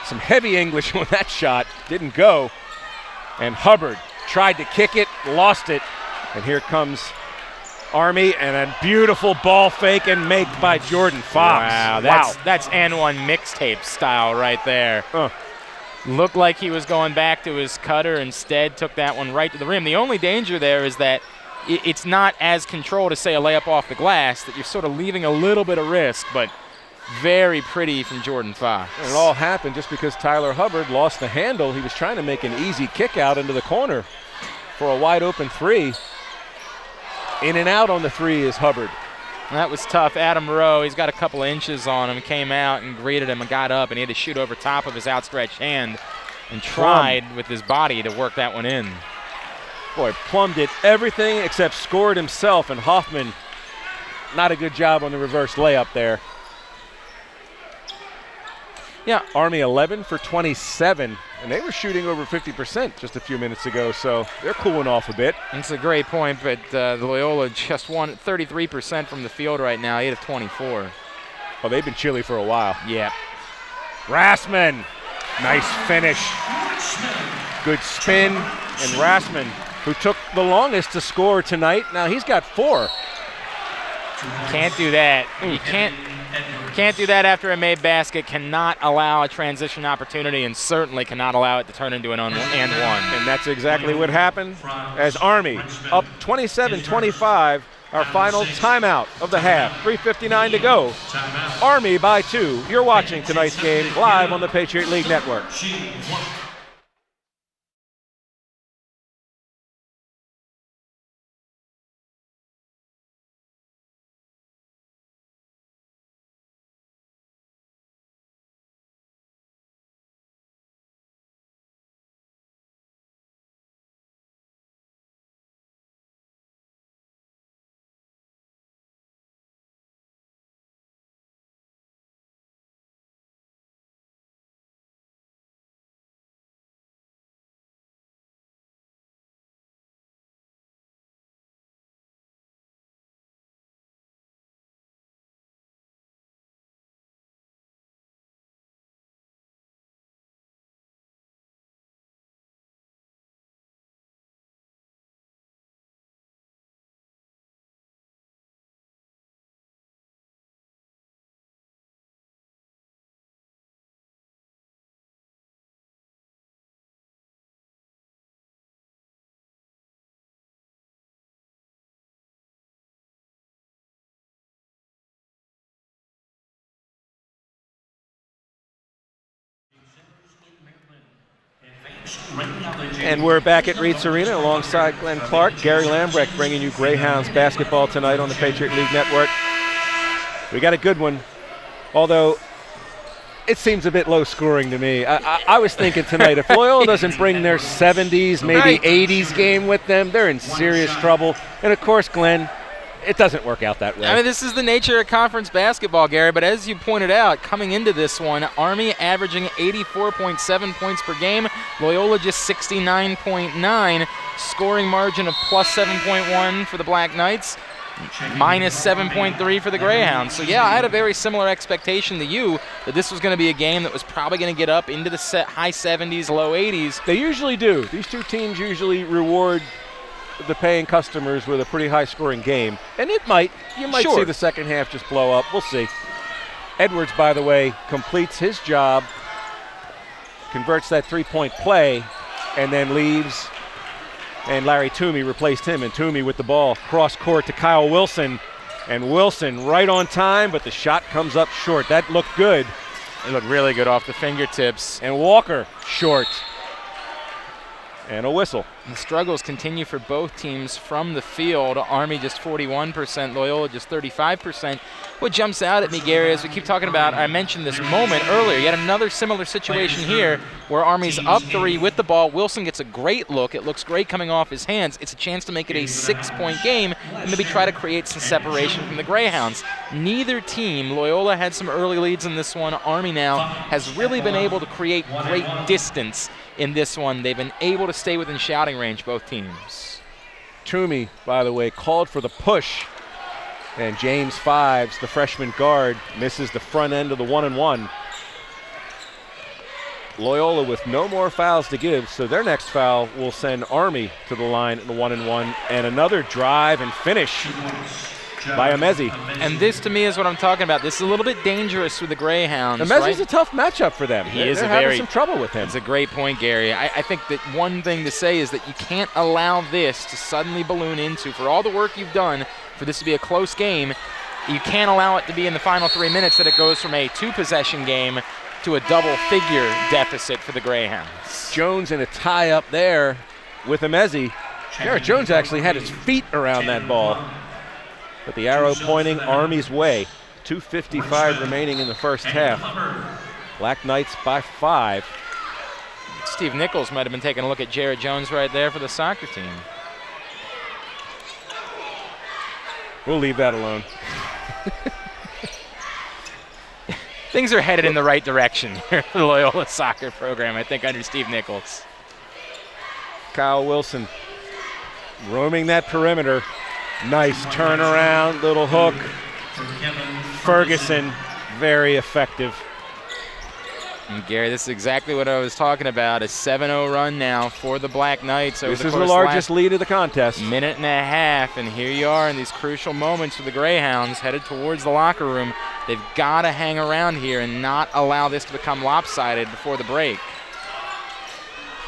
Some heavy English on that shot. Didn't go. And Hubbard tried to kick it, lost it. And here comes Army, and a beautiful ball fake and make by Jordan Fox. Wow, that's N1 mixtape style right there. Looked like he was going back to his cutter, instead took that one right to the rim. The only danger there is that it's not as controlled as, say, a layup off the glass, that you're sort of leaving a little bit of risk, but very pretty from Jordan Fox. And it all happened just because Tyler Hubbard lost the handle. He was trying to make an easy kick out into the corner for a wide open 3. In and out on the 3 is Hubbard. That was tough. Adam Rowe, he's got a couple of inches on him, came out and greeted him and got up, and he had to shoot over top of his outstretched hand. and tried with his body to work that one in. Boy, Plum did everything except scored himself, and Hoffman, not a good job on the reverse layup there. Yeah, Army 11 for 27, and they were shooting over 50% just a few minutes ago, so they're cooling off a bit. That's a great point, but Loyola just won 33% from the field right now, 8 of 24. Oh, they've been chilly for a while. Yeah. Rassman, nice finish. Good spin, and Rassman, who took the longest to score tonight, now he's got 4. Can't do that. You can't do that after a made basket. Cannot allow a transition opportunity, and certainly cannot allow it to turn into an and one. And that's exactly what happened as Army up 27-25, our final timeout of the half. 3:59 to go. Army by 2. You're watching tonight's game live on the Patriot League Network. And we're back at Reitz Arena alongside Glenn Clark, Gary Lambrecht, bringing you Greyhounds basketball tonight on the Patriot League Network. We got a good one, although it seems a bit low scoring to me. I was thinking tonight, if Loyola doesn't bring their 70s, maybe 80s game with them, they're in serious trouble. And of course, Glenn, it doesn't work out that way. I mean, this is the nature of conference basketball, Gary, but as you pointed out, coming into this one, Army averaging 84.7 points per game, Loyola just 69.9, scoring margin of plus 7.1 for the Black Knights, minus 7.3 for the Greyhounds. So yeah, I had a very similar expectation to you that this was going to be a game that was probably going to get up into the high 70s, low 80s. They usually do. These two teams usually reward the paying customers with a pretty high-scoring game, and you might see the second half just blow up. We'll see. Edwards, by the way, completes his job, converts that three-point play, and then leaves, and Larry Toomey replaced him, and Toomey with the ball cross-court to Kyle Wilson, and Wilson right on time, but the shot comes up short. That looked good. It looked really good off the fingertips. And Walker short. And a whistle. The struggles continue for both teams from the field. Army just 41%, Loyola just 35%. What jumps out at me, Gary, as we keep talking about, I mentioned this moment earlier, yet another similar situation here where Army's up 3 with the ball. Wilson gets a great look. It looks great coming off his hands. It's a chance to make it a 6-point game and maybe try to create some separation from the Greyhounds. Neither team, Loyola had some early leads in this one. Army now has really been able to create great distance in this one. They've been able to stay within shouting range, both teams. Toomey, by the way, called for the push. And James Fives, the freshman guard, misses the front end of the 1-and-1. Loyola with no more fouls to give, so their next foul will send Army to the line in the 1-and-1. And another drive and finish by Amezi. And this, to me, is what I'm talking about. This is a little bit dangerous with the Greyhounds. Amezi's a tough matchup for them. They're having some trouble with him. It's a great point, Gary. I think that one thing to say is that you can't allow this to suddenly balloon into, for all the work you've done, for this to be a close game, you can't allow it to be in the final 3 minutes that it goes from a 2-possession game to a double-figure deficit for the Greyhounds. Jones in a tie-up there with Amezi. Garrett Jones actually had his feet around that ball. But the arrow pointing Army's way. 2:55 remaining in the first half. Black Knights by 5. It's Steve Nichols might have been taking a look at Jared Jones right there for the soccer team. We'll leave that alone. Things are headed in the right direction here for the Loyola soccer program, I think, under Steve Nichols. Kyle Wilson roaming that perimeter. Nice turnaround, little hook. Ferguson, very effective. And Gary, this is exactly what I was talking about. A 7-0 run now for the Black Knights. This is the largest lead of the contest. Minute and a half, and here you are in these crucial moments for the Greyhounds headed towards the locker room. They've got to hang around here and not allow this to become lopsided before the break.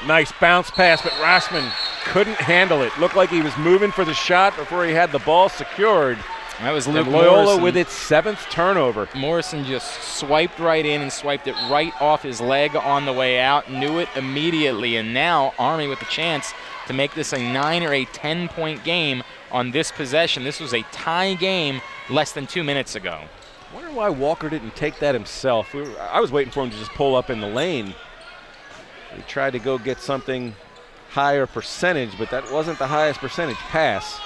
Nice bounce pass, but Rassman couldn't handle it. Looked like he was moving for the shot before he had the ball secured. That was Luke Loyola Morrison. with its 7th turnover. Morrison just swiped right in and swiped it right off his leg on the way out, knew it immediately, and now Army with the chance to make this a 9 or a 10-point game on this possession. This was a tie game less than 2 minutes ago. I wonder why Walker didn't take that himself. I was waiting for him to just pull up in the lane. He tried to go get something higher percentage, but that wasn't the highest percentage pass.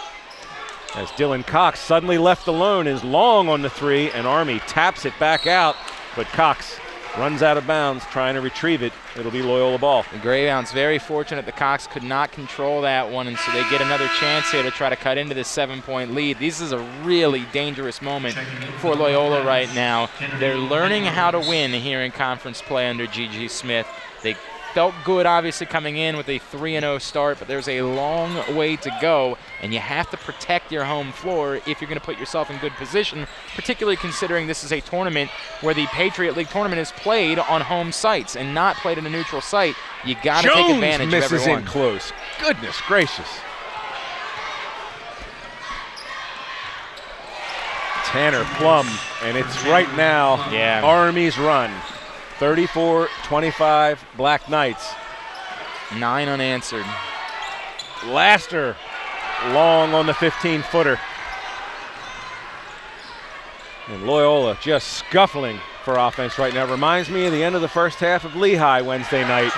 As Dylan Cox suddenly left alone is long on the 3, and Army taps it back out, but Cox runs out of bounds trying to retrieve it. It'll be Loyola ball. The Greyhounds very fortunate that Cox could not control that one, and so they get another chance here to try to cut into this 7-point lead. This is a really dangerous moment for Loyola right now. They're learning how to win here in conference play under G.G. Smith. They felt good, obviously, coming in with a 3-0 start, but there's a long way to go, and you have to protect your home floor if you're going to put yourself in good position, particularly considering this is a tournament where the Patriot League tournament is played on home sites and not played in a neutral site. You got to take advantage of everyone. Jones misses in close. Goodness gracious. Tanner Plum, and it's right now Army's run. 34-25 Black Knights. 9 unanswered. Laster long on the 15-footer. And Loyola just scuffling for offense right now. Reminds me of the end of the first half of Lehigh Wednesday night.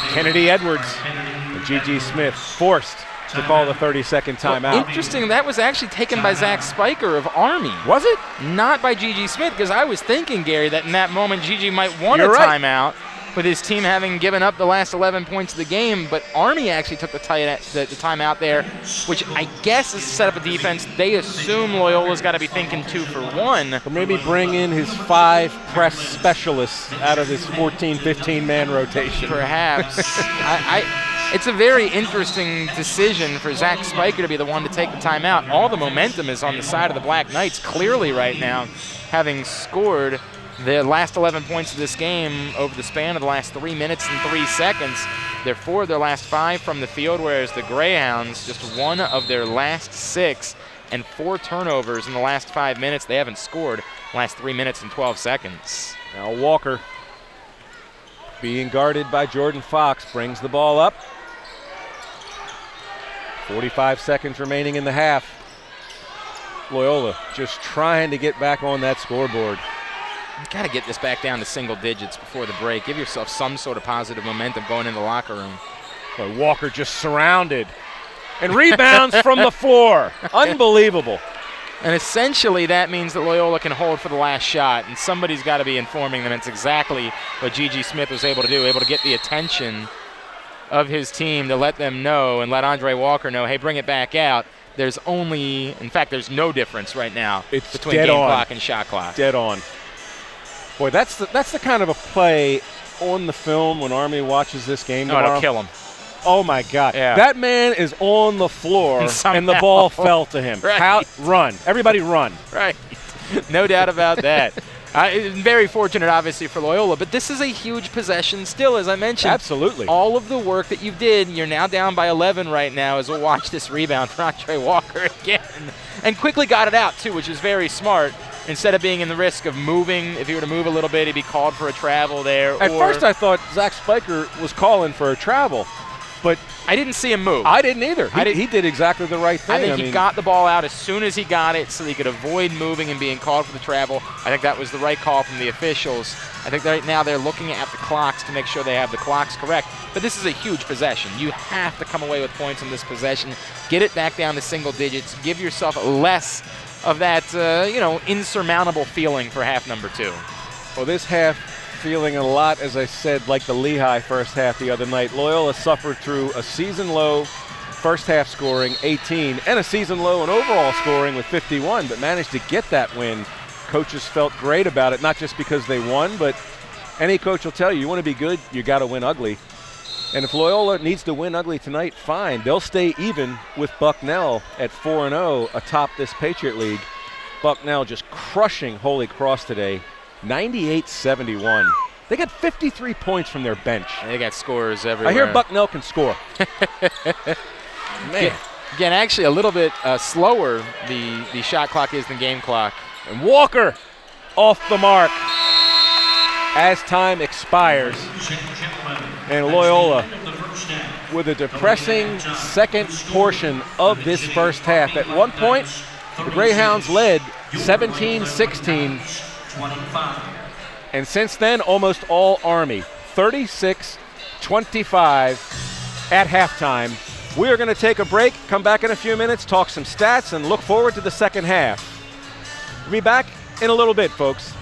Kennedy Edwards and G.G. Smith forced to call the 30-second timeout. Well, interesting, that was actually taken by Zach Spiker of Army. Was it? Not by G.G. Smith, because I was thinking, Gary, that in that moment G.G. might want a timeout with his team having given up the last 11 points of the game, but Army actually took the timeout there, which I guess is to set up a defense. They assume Loyola's got to be thinking 2 for 1. Or maybe bring in his 5 press specialists out of his 14, 15-man rotation. Perhaps. It's a very interesting decision for Zach Spiker to be the one to take the timeout. All the momentum is on the side of the Black Knights clearly right now, having scored the last 11 points of this game over the span of the last 3 minutes and 3 seconds. They're 4 of their last 5 from the field, whereas the Greyhounds, just 1 of their last 6 and 4 turnovers in the last 5 minutes. They haven't scored the last 3 minutes and 12 seconds. Now Walker, being guarded by Jordan Fox, brings the ball up. 45 seconds remaining in the half. Loyola just trying to get back on that scoreboard. You've got to get this back down to single digits before the break. Give yourself some sort of positive momentum going in the locker room. But Walker just surrounded and rebounds from the floor. Unbelievable. And essentially that means that Loyola can hold for the last shot, and somebody's got to be informing them. It's exactly what G.G. Smith was able to do, able to get the attention of his team to let them know and let Andre Walker know, hey, bring it back out. There's only, in fact, there's no difference right now between game clock and shot clock. Dead on. Boy, that's the kind of a play on the film when Army watches this game tomorrow. It'll kill him. Oh, my God. Yeah. That man is on the floor, and the ball fell to him. Right. Run. Everybody run. Right. No doubt about that. Very fortunate, obviously, for Loyola, but this is a huge possession still, as I mentioned. Absolutely. All of the work that you did, you're now down by 11 right now as we'll watch this rebound for Andre Walker again. And quickly got it out, too, which is very smart. Instead of being in the risk of moving, if he were to move a little bit, he'd be called for a travel there. At first I thought Zach Spiker was calling for a travel. But I didn't see him move. I didn't either. He did exactly the right thing. I think he got the ball out as soon as he got it so he could avoid moving and being called for the travel. I think that was the right call from the officials. I think right now they're looking at the clocks to make sure they have the clocks correct. But this is a huge possession. You have to come away with points in this possession. Get it back down to single digits. Give yourself less of that, insurmountable feeling for half number 2. Well, this half feeling a lot, as I said, like the Lehigh first half the other night. Loyola suffered through a season-low first half scoring, 18, and a season-low in overall scoring with 51, but managed to get that win. Coaches felt great about it, not just because they won, but any coach will tell you, you want to be good, you got to win ugly. And if Loyola needs to win ugly tonight, fine. They'll stay even with Bucknell at 4-0 atop this Patriot League. Bucknell just crushing Holy Cross today. 98-71. They got 53 points from their bench. They got scorers everywhere. I hear Bucknell can score. Man. Again, actually a little bit slower the shot clock is than game clock. And Walker off the mark as time expires. And Loyola with a depressing second portion of this first half. At one point, the Greyhounds led 17-16. And since then, almost all Army. 36-25 at halftime. We are going to take a break, come back in a few minutes, talk some stats, and look forward to the second half. We'll be back in a little bit, folks.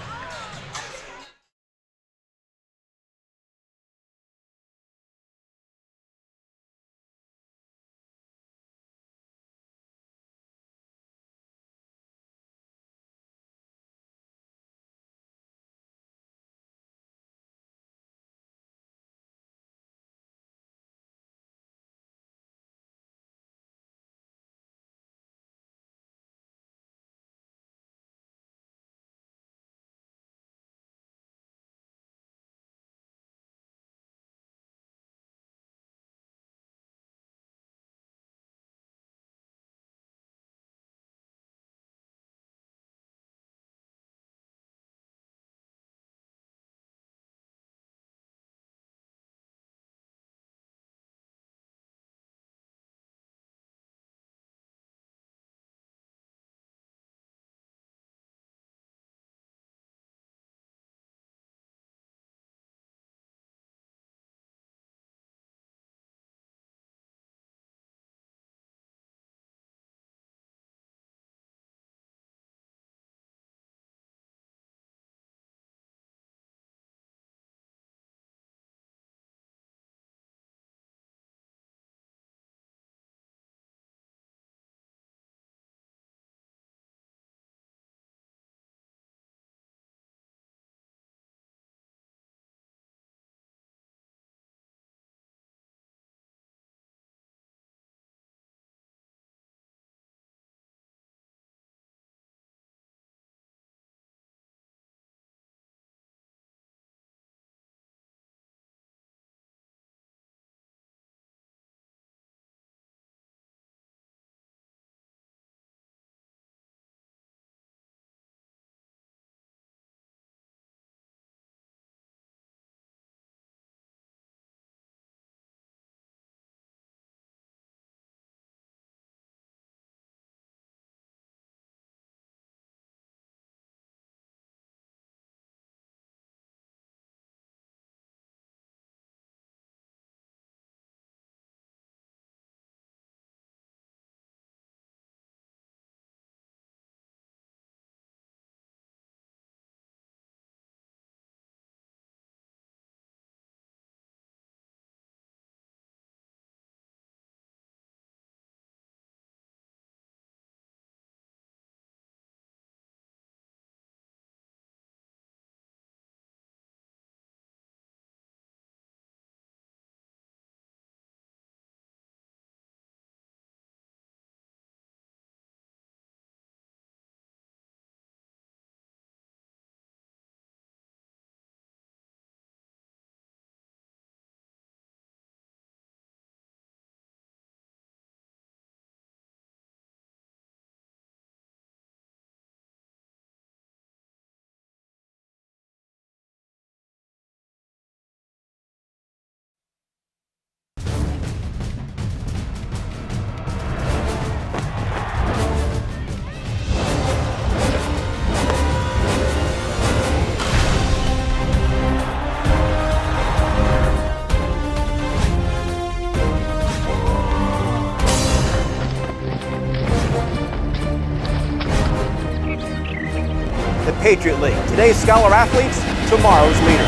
Patriot League. Today's scholar athletes, tomorrow's leaders.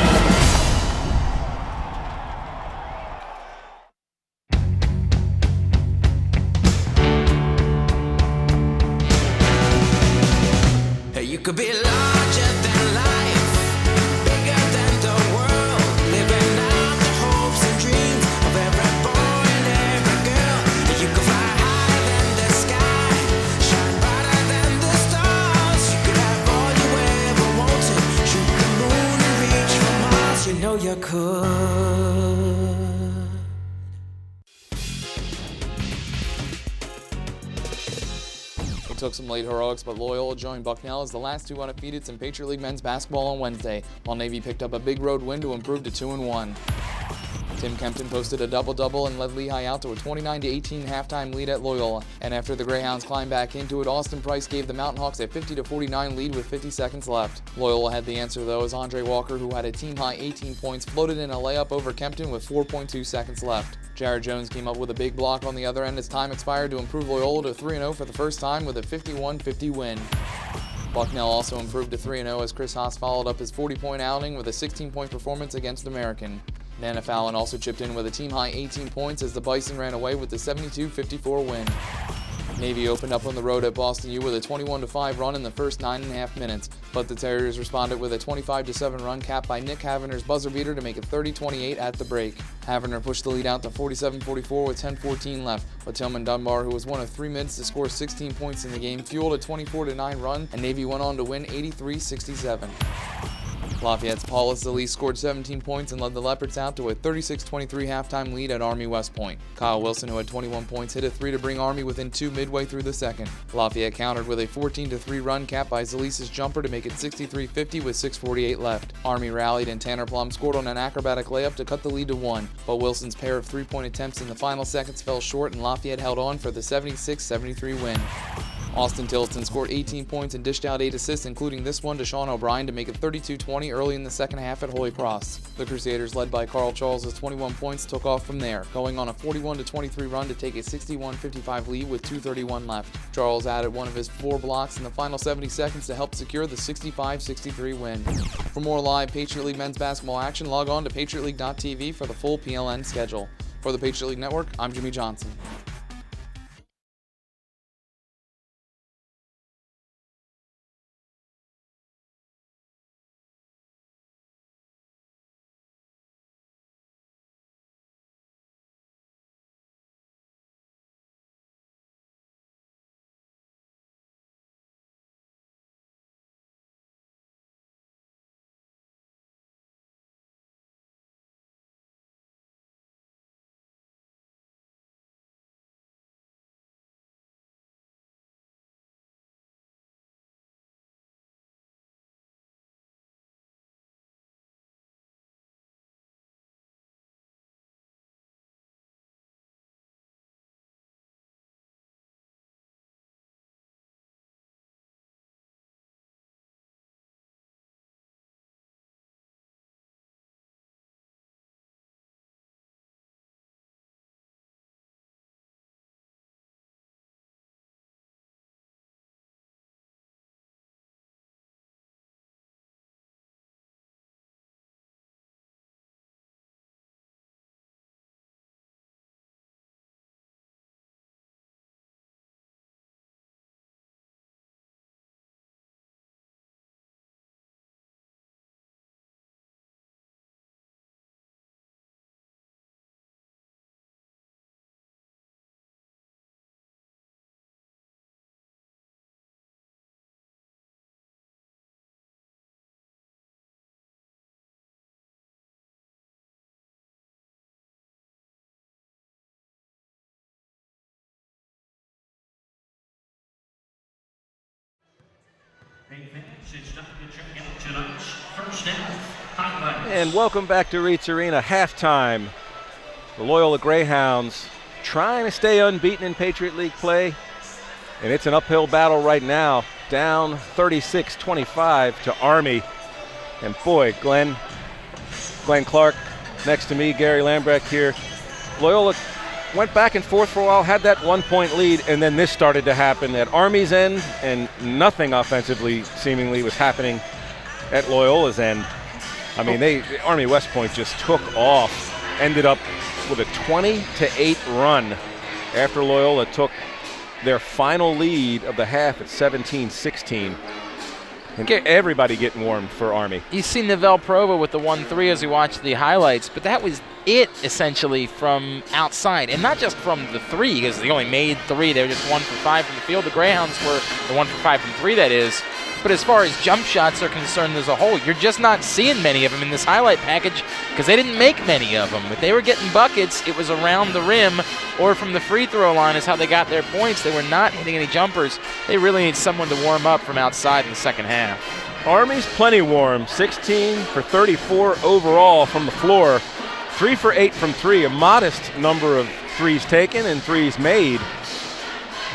You could be larger than life, bigger than the world, living out the hopes and dreams of every boy and every girl. You could fly higher than the sky, shine brighter than the stars. You could have all you ever wanted, shoot the moon and reach for Mars. You know you could. Took some late heroics, but Loyola joined Bucknell as the last two undefeateds in Patriot League men's basketball on Wednesday, while Navy picked up a big road win to improve to 2-1. Tim Kempton posted a double-double and led Lehigh out to a 29-18 halftime lead at Loyola, and after the Greyhounds climbed back into it, Austin Price gave the Mountain Hawks a 50-49 lead with 50 seconds left. Loyola had the answer though, as Andre Walker, who had a team-high 18 points, floated in a layup over Kempton with 4.2 seconds left. Jared Jones came up with a big block on the other end as time expired to improve Loyola to 3-0 for the first time with a 51-50 win. Bucknell also improved to 3-0 as Chris Haas followed up his 40-point outing with a 16-point performance against American. Nana Fallon also chipped in with a team-high 18 points as the Bison ran away with the 72-54 win. Navy opened up on the road at Boston U with a 21-5 run in the first 9.5 minutes, but the Terriers responded with a 25-7 run capped by Nick Havener's buzzer beater to make it 30-28 at the break. Havener pushed the lead out to 47-44 with 10:14 left, but Tillman Dunbar, who was one of 3 mids to score 16 points in the game, fueled a 24-9 run, and Navy went on to win 83-67. Lafayette's Paula Zalise scored 17 points and led the Leopards out to a 36-23 halftime lead at Army West Point. Kyle Wilson, who had 21 points, hit a 3 to bring Army within 2 midway through the second. Lafayette countered with a 14-3 run capped by Zalise's jumper to make it 63-50 with 6:48 left. Army rallied and Tanner Plum scored on an acrobatic layup to cut the lead to 1, but Wilson's pair of 3-point attempts in the final seconds fell short and Lafayette held on for the 76-73 win. Austin Tillotson scored 18 points and dished out 8 assists, including this one to Sean O'Brien to make it 32-20 early in the second half at Holy Cross. The Crusaders, led by Carl Charles' 21 points, took off from there, going on a 41-23 run to take a 61-55 lead with 2:31 left. Charles added one of his 4 blocks in the final 70 seconds to help secure the 65-63 win. For more live Patriot League men's basketball action, log on to patriotleague.tv for the full PLN schedule. For the Patriot League Network, I'm Jimmy Johnson. And welcome back to Reitz Arena. Halftime. The Loyola Greyhounds trying to stay unbeaten in Patriot League play. And it's an uphill battle right now. Down 36-25 to Army. And boy, Glenn Clark next to me, Gary Lambrecht here. Loyola went back and forth for a while, had that 1-point lead, and then this started to happen at Army's end, and nothing offensively seemingly was happening at Loyola's end. I mean, Army West Point just took off, ended up with a 20-8 run after Loyola took their final lead of the half at 17-16. And everybody getting warm for Army. You see Novell Prova with the 1-3 as we watched the highlights, but that was it essentially from outside, and not just from the 3, because they only made 3. They were just 1 for 5 from the field. The Greyhounds were the 1 for 5 from 3, that is. But as far as jump shots are concerned as a whole, you're just not seeing many of them in this highlight package because they didn't make many of them. If they were getting buckets, it was around the rim or from the free throw line is how they got their points. They were not hitting any jumpers. They really need someone to warm up from outside in the second half. Army's plenty warm, 16 for 34 overall from the floor, 3 for 8 from 3, a modest number of threes taken and threes made.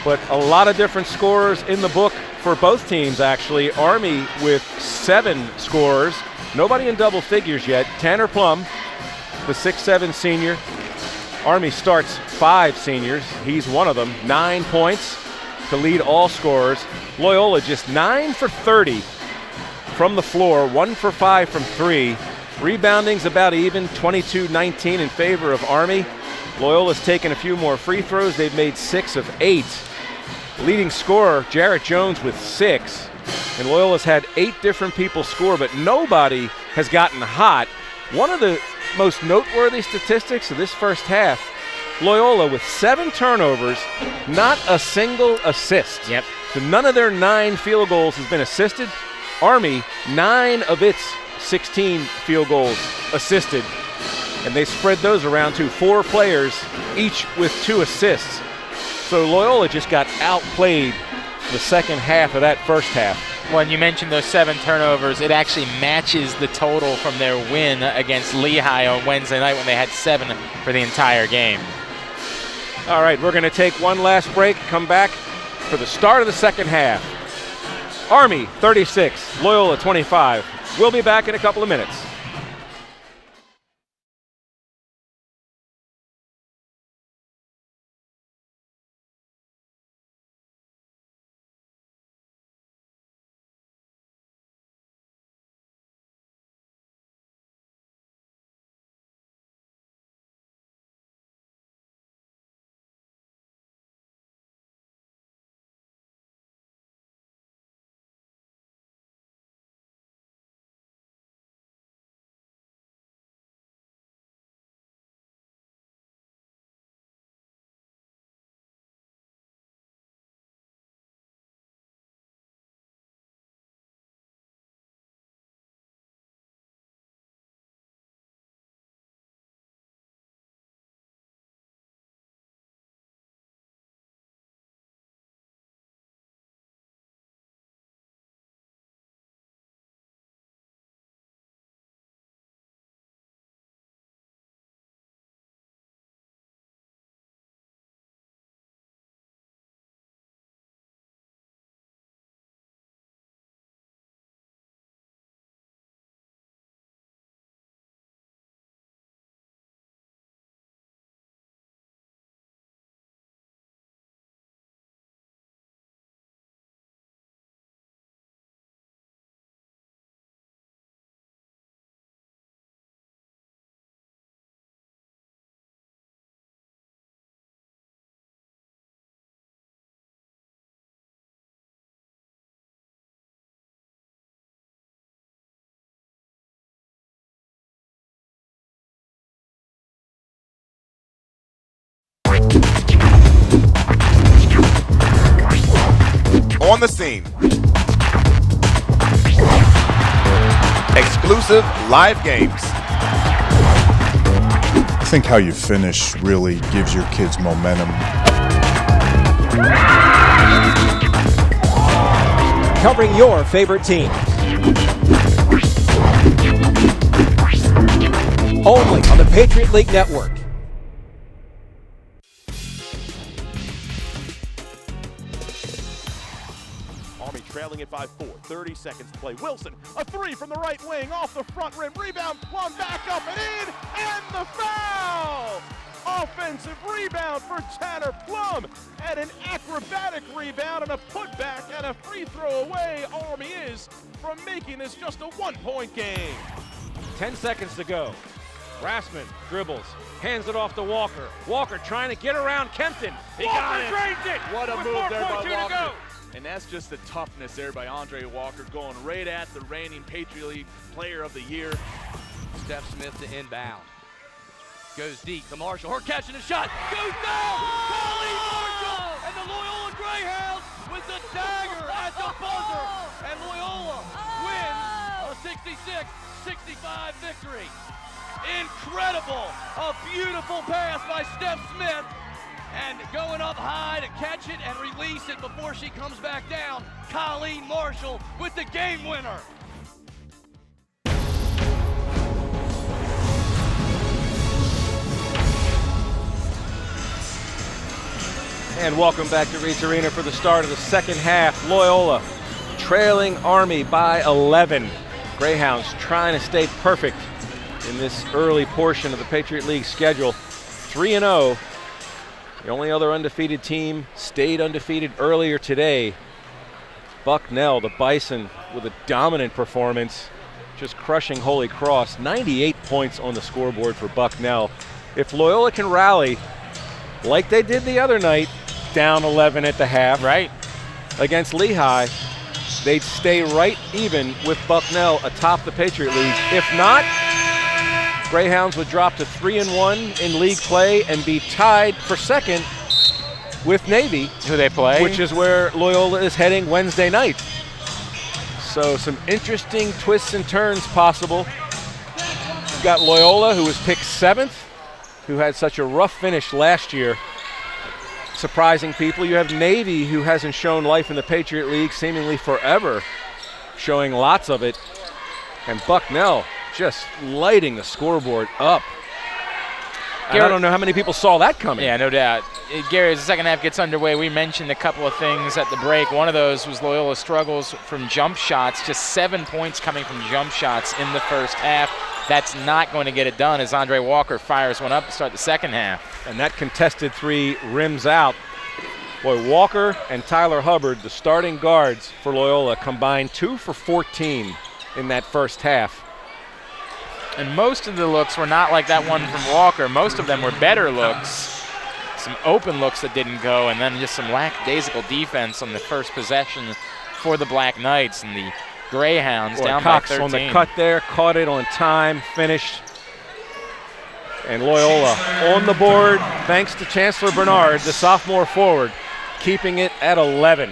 But a lot of different scorers in the book for both teams, actually. Army with 7 scorers, nobody in double figures yet. Tanner Plum, the 6'7 senior. Army starts 5 seniors. He's one of them. 9 points to lead all scorers. Loyola just 9 for 30 from the floor, 1 for 5 from 3. Rebounding's about even, 22-19 in favor of Army. Loyola's taken a few more free throws. They've made 6 of 8. Leading scorer, Jarrett Jones with 6. And Loyola's had 8 different people score, but nobody has gotten hot. One of the most noteworthy statistics of this first half, Loyola with 7 turnovers, not a single assist. Yep. So none of their 9 field goals has been assisted. Army, 9 of its 16 field goals assisted. And they spread those around to 4 players, each with 2 assists. So Loyola just got outplayed the second half of that first half. When you mentioned those 7 turnovers, it actually matches the total from their win against Lehigh on Wednesday night when they had 7 for the entire game. All right, we're going to take one last break, come back for the start of the second half. Army 36, Loyola 25. We'll be back in a couple of minutes. On the scene. Exclusive live games. I think how you finish really gives your kids momentum. Covering your favorite team. Only on the Patriot League Network. Trailing it by 4, 30 seconds to play. Wilson, a 3 from the right wing, off the front rim, rebound, Plum back up and in, and the foul! offensive rebound for Tanner Plum, and an acrobatic rebound and a putback and a free throw away. Army is from making this just a 1-point game. 10 seconds to go. Rassman dribbles, hands it off to Walker. Walker trying to get around Kempton. He got it. Drains it. What a with move there by 4.2 to Walker. go. And that's just the toughness there by Andre Walker, going right at the reigning Patriot League Player of the Year. Steph Smith to inbound. Goes deep to Marshall. Her catching a shot. Goes down. Colleen Marshall and the Loyola Greyhounds with the dagger at the buzzer. And Loyola wins a 66-65 victory. Incredible. A beautiful pass by Steph Smith. And going up high to catch it and release it before she comes back down. Colleen Marshall with the game winner. And welcome back to Reitz Arena for the start of the second half. Loyola trailing Army by 11. Greyhounds trying to stay perfect in this early portion of the Patriot League schedule. 3-0. The only other undefeated team stayed undefeated earlier today. Bucknell, the Bison, with a dominant performance, just crushing Holy Cross. 98 points on the scoreboard for Bucknell. If Loyola can rally like they did the other night, down 11 at the half, right, against Lehigh, they'd stay right even with Bucknell atop the Patriot League. If not, Greyhounds would drop to 3-1 in league play and be tied for second with Navy, who they play, which is where Loyola is heading Wednesday night. So some interesting twists and turns possible. You've got Loyola, who was picked 7th, who had such a rough finish last year, surprising people. You have Navy, who hasn't shown life in the Patriot League seemingly forever, showing lots of it. And Bucknell just lighting the scoreboard up. I don't know how many people saw that coming. Yeah, no doubt. Gary, as the second half gets underway, we mentioned a couple of things at the break. One of those was Loyola's struggles from jump shots, just 7 points coming from jump shots in the first half. That's not going to get it done as Andre Walker fires one up to start the second half. And that contested three rims out. Boy, Walker and Tyler Hubbard, the starting guards for Loyola, combined 2 for 14 in that first half. And most of the looks were not like that one from Walker. Most of them were better looks. Some open looks that didn't go, and then just some lackadaisical defense on the first possession for the Black Knights. And the Greyhounds down Cox by 13. on the cut there, caught it on time, finished. And Loyola on the board, thanks to Chancellor Bernard, the sophomore forward, keeping it at 11.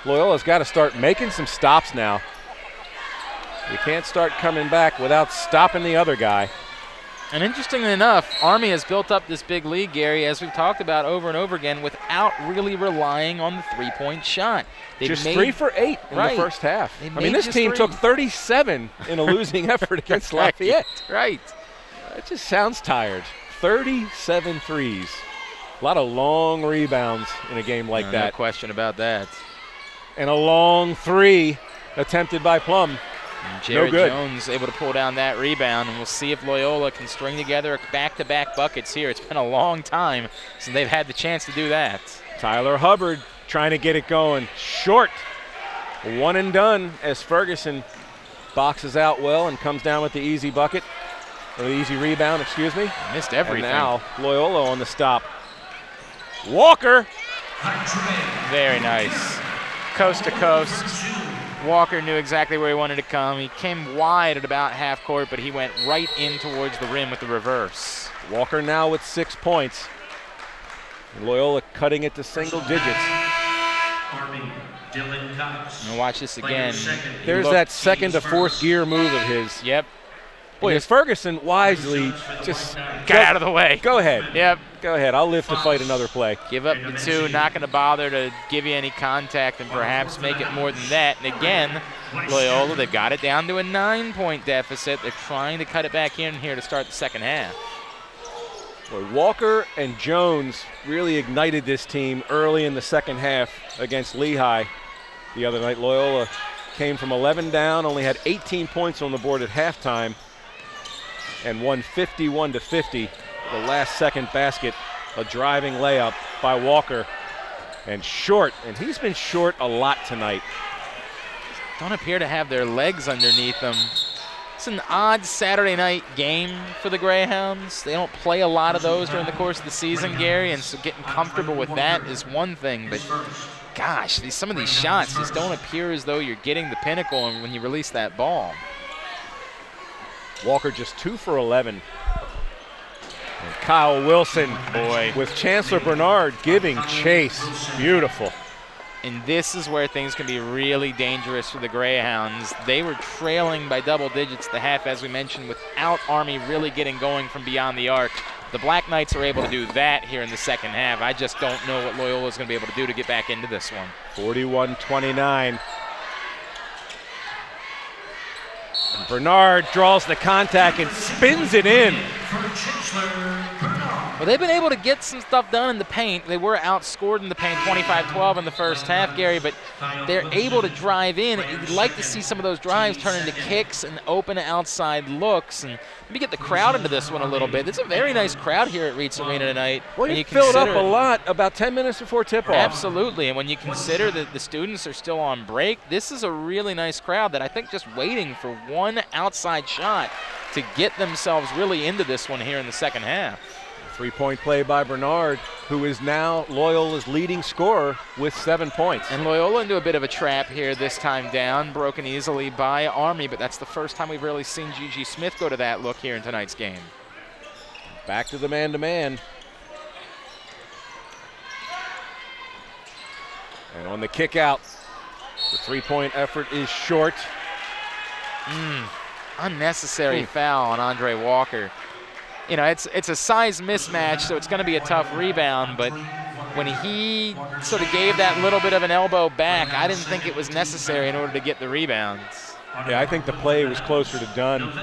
Loyola's got to start making some stops now. You can't start coming back without stopping the other guy. And interestingly enough, Army has built up this big lead, Gary, as we've talked about over and over again, without really relying on the three-point shot. Just 3 for 8 in the first half. I mean, this team took 37 in a losing effort against Lafayette. Right. It just sounds tired. 37 threes. A lot of long rebounds in a game like that. No question about that. And a long three attempted by Plum. And Jared Jones able to pull down that rebound, and we'll see if Loyola can string together back-to-back buckets here. It's been a long time since they've had the chance to do that. Tyler Hubbard trying to get it going. Short. One and done as Ferguson boxes out well and comes down with the easy bucket. Or the easy rebound, excuse me. Missed everything. And now Loyola on the stop. Walker. Very nice. Coast to coast. Walker knew exactly where he wanted to come. He came wide at about half court, but he went right in towards the rim with the reverse. Walker now with 6 points. And Loyola cutting it to single digits. And watch this again. There's that second to fourth gear move of his. Yep. Boy, if Ferguson wisely just get out of the way. Go ahead. Yep. Go ahead. I'll live to fight another play. Give up the 2, not going to bother to give you any contact and perhaps make it more than that. And again, Loyola, they've got it down to a 9-point deficit. They're trying to cut it back in here to start the second half. Boy, Walker and Jones really ignited this team early in the second half against Lehigh the other night. Loyola came from 11 down, only had 18 points on the board at halftime, and won 51-50 the last-second basket, a driving layup by Walker. And short, and he's been short a lot tonight. Don't appear to have their legs underneath them. It's an odd Saturday night game for the Greyhounds. They don't play a lot of those during the course of the season, Gary, and so getting comfortable with that is one thing, but gosh, some of these shots just don't appear as though you're getting the pinnacle when you release that ball. Walker just 2 for 11. And Kyle Wilson, boy, with Chancellor Bernard giving chase. Beautiful. And this is where things can be really dangerous for the Greyhounds. They were trailing by double digits at the half, as we mentioned, without Army really getting going from beyond the arc. The Black Knights are able to do that here in the second half. I just don't know what Loyola is going to be able to do to get back into this one. 41-29. And Bernard draws the contact and spins it in. Well, they've been able to get some stuff done in the paint. They were outscored in the paint 25-12 in the first half, Gary, but they're able to drive in. You'd like to see some of those drives turn into kicks and open outside looks. And let me get the crowd into this one a little bit. It's a very nice crowd here at Reitz Arena tonight. Well, you filled up a lot about 10 minutes before tip-off. Absolutely, and when you consider that the students are still on break, this is a really nice crowd that I think just waiting for one outside shot to get themselves really into this one here in the second half. Three-point play by Bernard, who is now Loyola's leading scorer with 7 points. And Loyola into a bit of a trap here this time down, broken easily by Army, but that's the first time we've really seen G.G. Smith go to that look here in tonight's game. Back to the man-to-man. And on the kick out, the three-point effort is short. Unnecessary foul on Andre Walker. You know, it's a size mismatch, so it's going to be a tough rebound, but when he sort of gave that little bit of an elbow back, I didn't think it was necessary in order to get the rebounds. Yeah, I think the play was closer to done.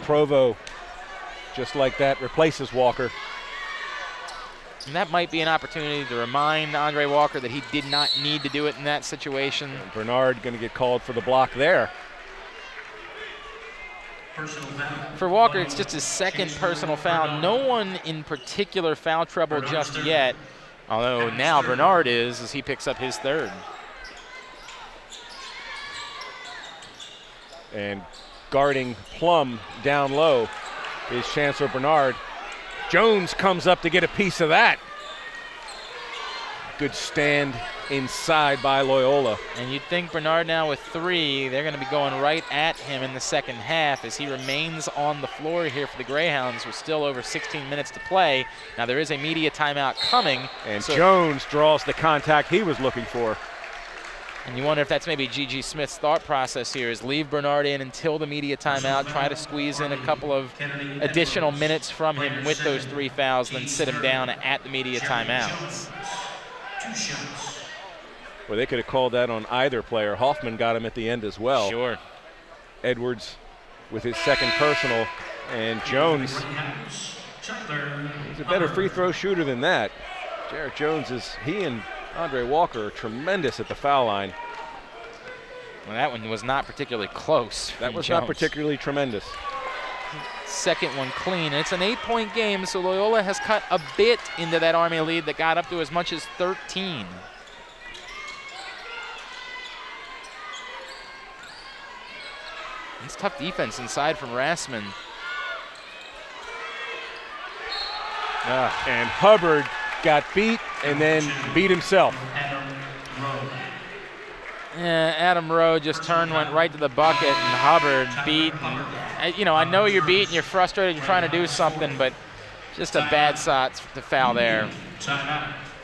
Provo, just like that, replaces Walker. And that might be an opportunity to remind Andre Walker that he did not need to do it in that situation. And Bernard going to get called for the block there. For Walker, it's just his second personal foul. No one in particular foul trouble just yet, although now Bernard is as he picks up his third. And guarding Plum down low is Chancellor Bernard. Jones comes up to get a piece of that. Good stand inside by Loyola. And you'd think Bernard now with 3, they're going to be going right at him in the second half as he remains on the floor here for the Greyhounds with still over 16 minutes to play. Now there is a media timeout coming. And so Jones draws the contact he was looking for. And you wonder if that's maybe G.G. Smith's thought process here is leave Bernard in until the media timeout, try to squeeze in a couple of additional minutes from him with those 3 fouls, then sit him down at the media timeouts. Well, they could have called that on either player. Hoffman got him at the end as well. Sure. Edwards with his second personal, and Jones, he's a better free throw shooter than that. Jarrett Jones he and Andre Walker are tremendous at the foul line. Well, that one was not particularly close. That was Jones. not particularly tremendous. Second one clean. And it's an 8-point game, so Loyola has cut a bit into that Army lead that got up to as much as 13. It's tough defense inside from Rassman. And Hubbard got beat and then beat himself. Yeah, Adam Rowe just went right to the bucket, and Hubbard beat. And, you know, I know you're beat and you're frustrated, you're trying to do something, but just a bad shot to foul there.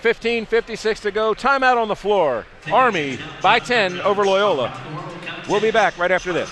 15:56 to go. Timeout on the floor. Army by 10 over Loyola. We'll be back right after this.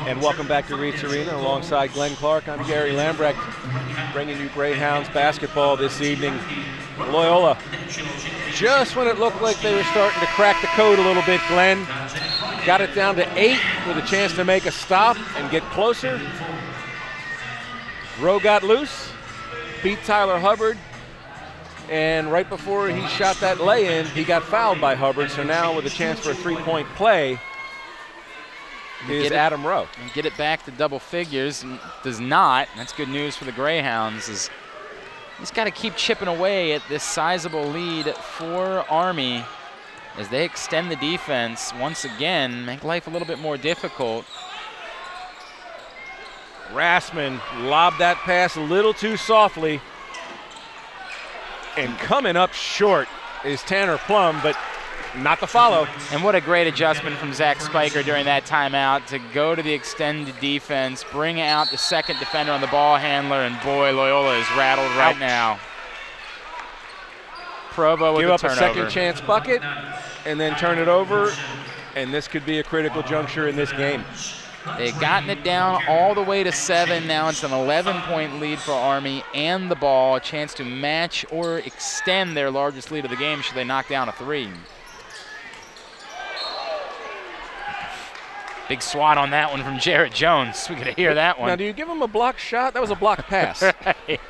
And welcome back to Reitz Arena alongside Glenn Clark. I'm Gary Lambrecht, bringing you Greyhounds basketball this evening. Loyola, just when it looked like they were starting to crack the code a little bit, Glenn, got it down to 8 with a chance to make a stop and get closer. Rowe got loose, beat Tyler Hubbard, and right before he shot that lay-in, he got fouled by Hubbard. So now with a chance for a three-point play is Adam Rowe. And get it back to double figures, and does not. That's good news for the Greyhounds. He's got to keep chipping away at this sizable lead for Army as they extend the defense once again, make life a little bit more difficult. Rassman lobbed that pass a little too softly. And coming up short is Tanner Plum, but not the follow. And what a great adjustment from Zach Spiker during that timeout to go to the extended defense, bring out the second defender on the ball handler, and boy, Loyola is rattled right now. Provo with Give a up turnover. a second chance bucket and then turn it over, and this could be a critical juncture in this game. They've gotten it down all the way to 7. Now it's an 11-point lead for Army and the ball, a chance to match or extend their largest lead of the game should they knock down a 3. Big swat on that one from Jarrett Jones. We could hear that one. Now, do you give him a block shot? That was a block pass. Right. It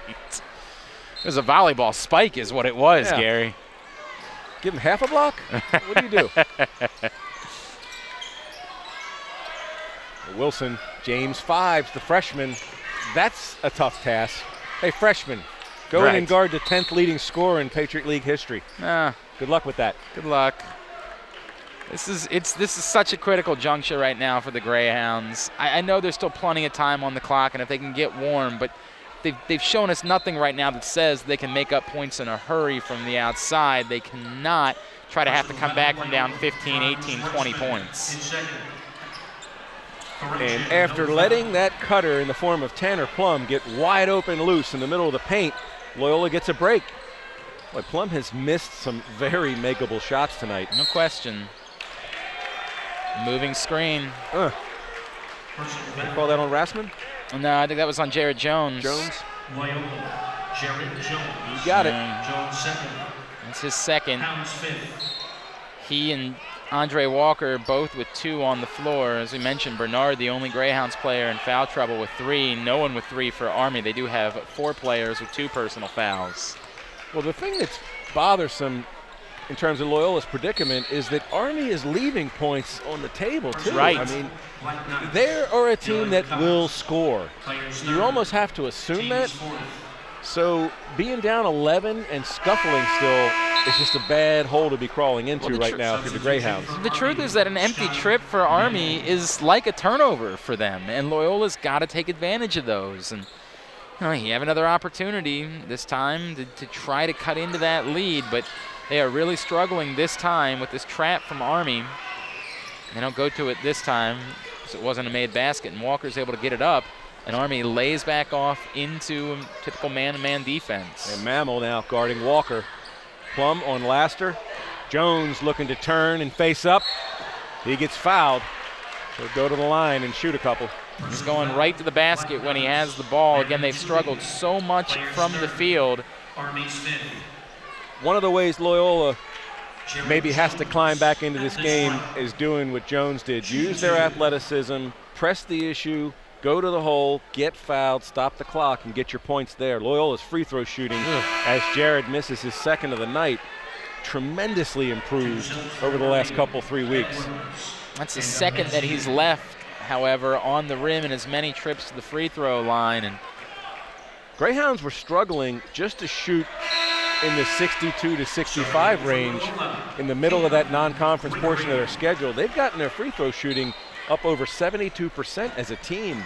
was a volleyball spike is what it was, Yeah. Gary. Give him half a block? What do you do? Wilson, James Fives, the freshman. That's a tough task. Hey, freshman, go in and guard the 10th leading scorer in Patriot League history. Good luck with that. Good luck. This is such a critical juncture right now for the Greyhounds. I know there's still plenty of time on the clock, and if they can get warm, but they've shown us nothing right now that says they can make up points in a hurry from the outside. They cannot try to have to come back from down 15, 18, 20 points. And after letting that cutter in the form of Tanner Plum get wide open loose in the middle of the paint, Loyola gets a break. Boy, Plum has missed some very makeable shots tonight. No question. Moving screen. You call that on Rassman? No, I think that was on Jarrett Jones. Jones? Jarrett Jones. You got it. Jones second. That's his second. Towns fifth. He and Andre Walker both with 2 on the floor. As we mentioned, Bernard, the only Greyhounds player in foul trouble with 3. No one with 3 for Army. They do have 4 players with 2 personal fouls. Well, the thing that's bothersome in terms of Loyola's predicament is that Army is leaving points on the table, too. Right. I mean, they are a team that will score. You almost have to assume that. So being down 11 and scuffling still is just a bad hole to be crawling into right now for the Greyhounds. The truth is that an empty trip for Army is like a turnover for them, and Loyola's got to take advantage of those. And you have another opportunity this time to try to cut into that lead, but they are really struggling this time with this trap from Army. They don't go to it this time because it wasn't a made basket, and Walker's able to get it up. And Army lays back off into typical man-to-man defense. And Mammal now guarding Walker. Plum on Laster. Jones looking to turn and face up. He gets fouled. So go to the line and shoot a couple. He's going right to the basket when he has the ball. Again, they've struggled so much from the field. One of the ways Loyola maybe has to climb back into this game is doing what Jones did. Use their athleticism, press the issue, go to the hole, get fouled, stop the clock, and get your points there. Loyola's free throw shooting, as Jared misses his second of the night, tremendously improved over the last 3 weeks. That's the second that he's left, however, on the rim in as many trips to the free throw line. And Greyhounds were struggling just to shoot in the 62 to 65 range in the middle of that non-conference portion of their schedule. They've gotten their free throw shooting up over 72% as a team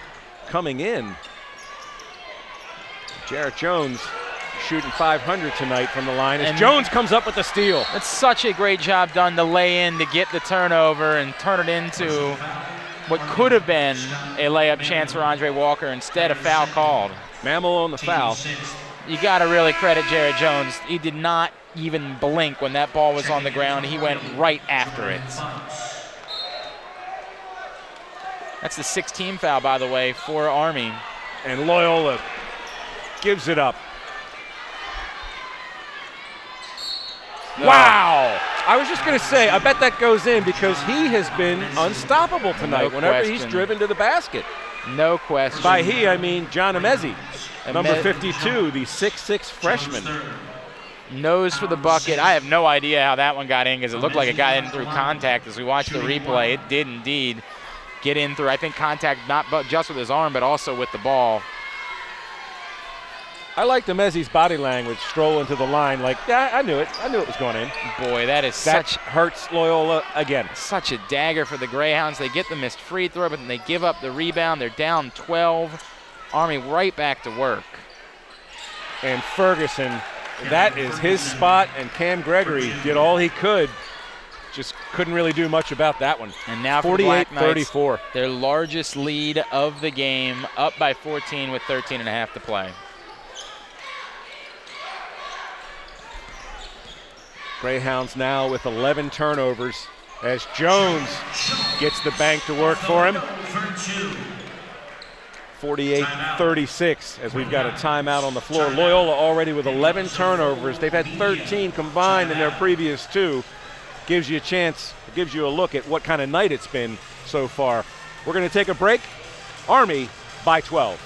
coming in. Jarrett Jones shooting 500 tonight from the line as Jones comes up with the steal. It's such a great job done to lay in to get the turnover and turn it into what could have been a layup chance for Andre Walker. Instead, a foul called. Mammal on the foul. You got to really credit Jarrett Jones. He did not even blink when that ball was on the ground. He went right after it. That's the 16th foul, by the way, for Army. And Loyola gives it up. No. Wow! I was just going to say, I bet that goes in because he has been unstoppable tonight whenever he's driven to the basket. No question. By he, I mean John Emezi, number 52, the 6'6 freshman. Nose for the bucket. I have no idea how that one got in because it looked like it got in through contact. As we watched the replay, it did indeed get in through, I think, contact not just with his arm but also with the ball. I liked Emezi's body language strolling to the line like, yeah, I knew it. I knew it was going in. Boy, that hurts Loyola again. Such a dagger for the Greyhounds. They get the missed free throw, but then they give up the rebound. They're down 12. Army right back to work. And Ferguson, that is his spot, and Cam Gregory did all he could. Just couldn't really do much about that one. And now for the Black Knights, 48-34. Their largest lead of the game, up by 14 with 13 and a half to play. Greyhounds now with 11 turnovers as Jones gets the bank to work for him. 48-36 as we've got a timeout on the floor. Loyola already with 11 turnovers. They've had 13 combined in their previous two. Gives you a chance, gives you a look at what kind of night it's been so far. We're going to take a break. Army by 12.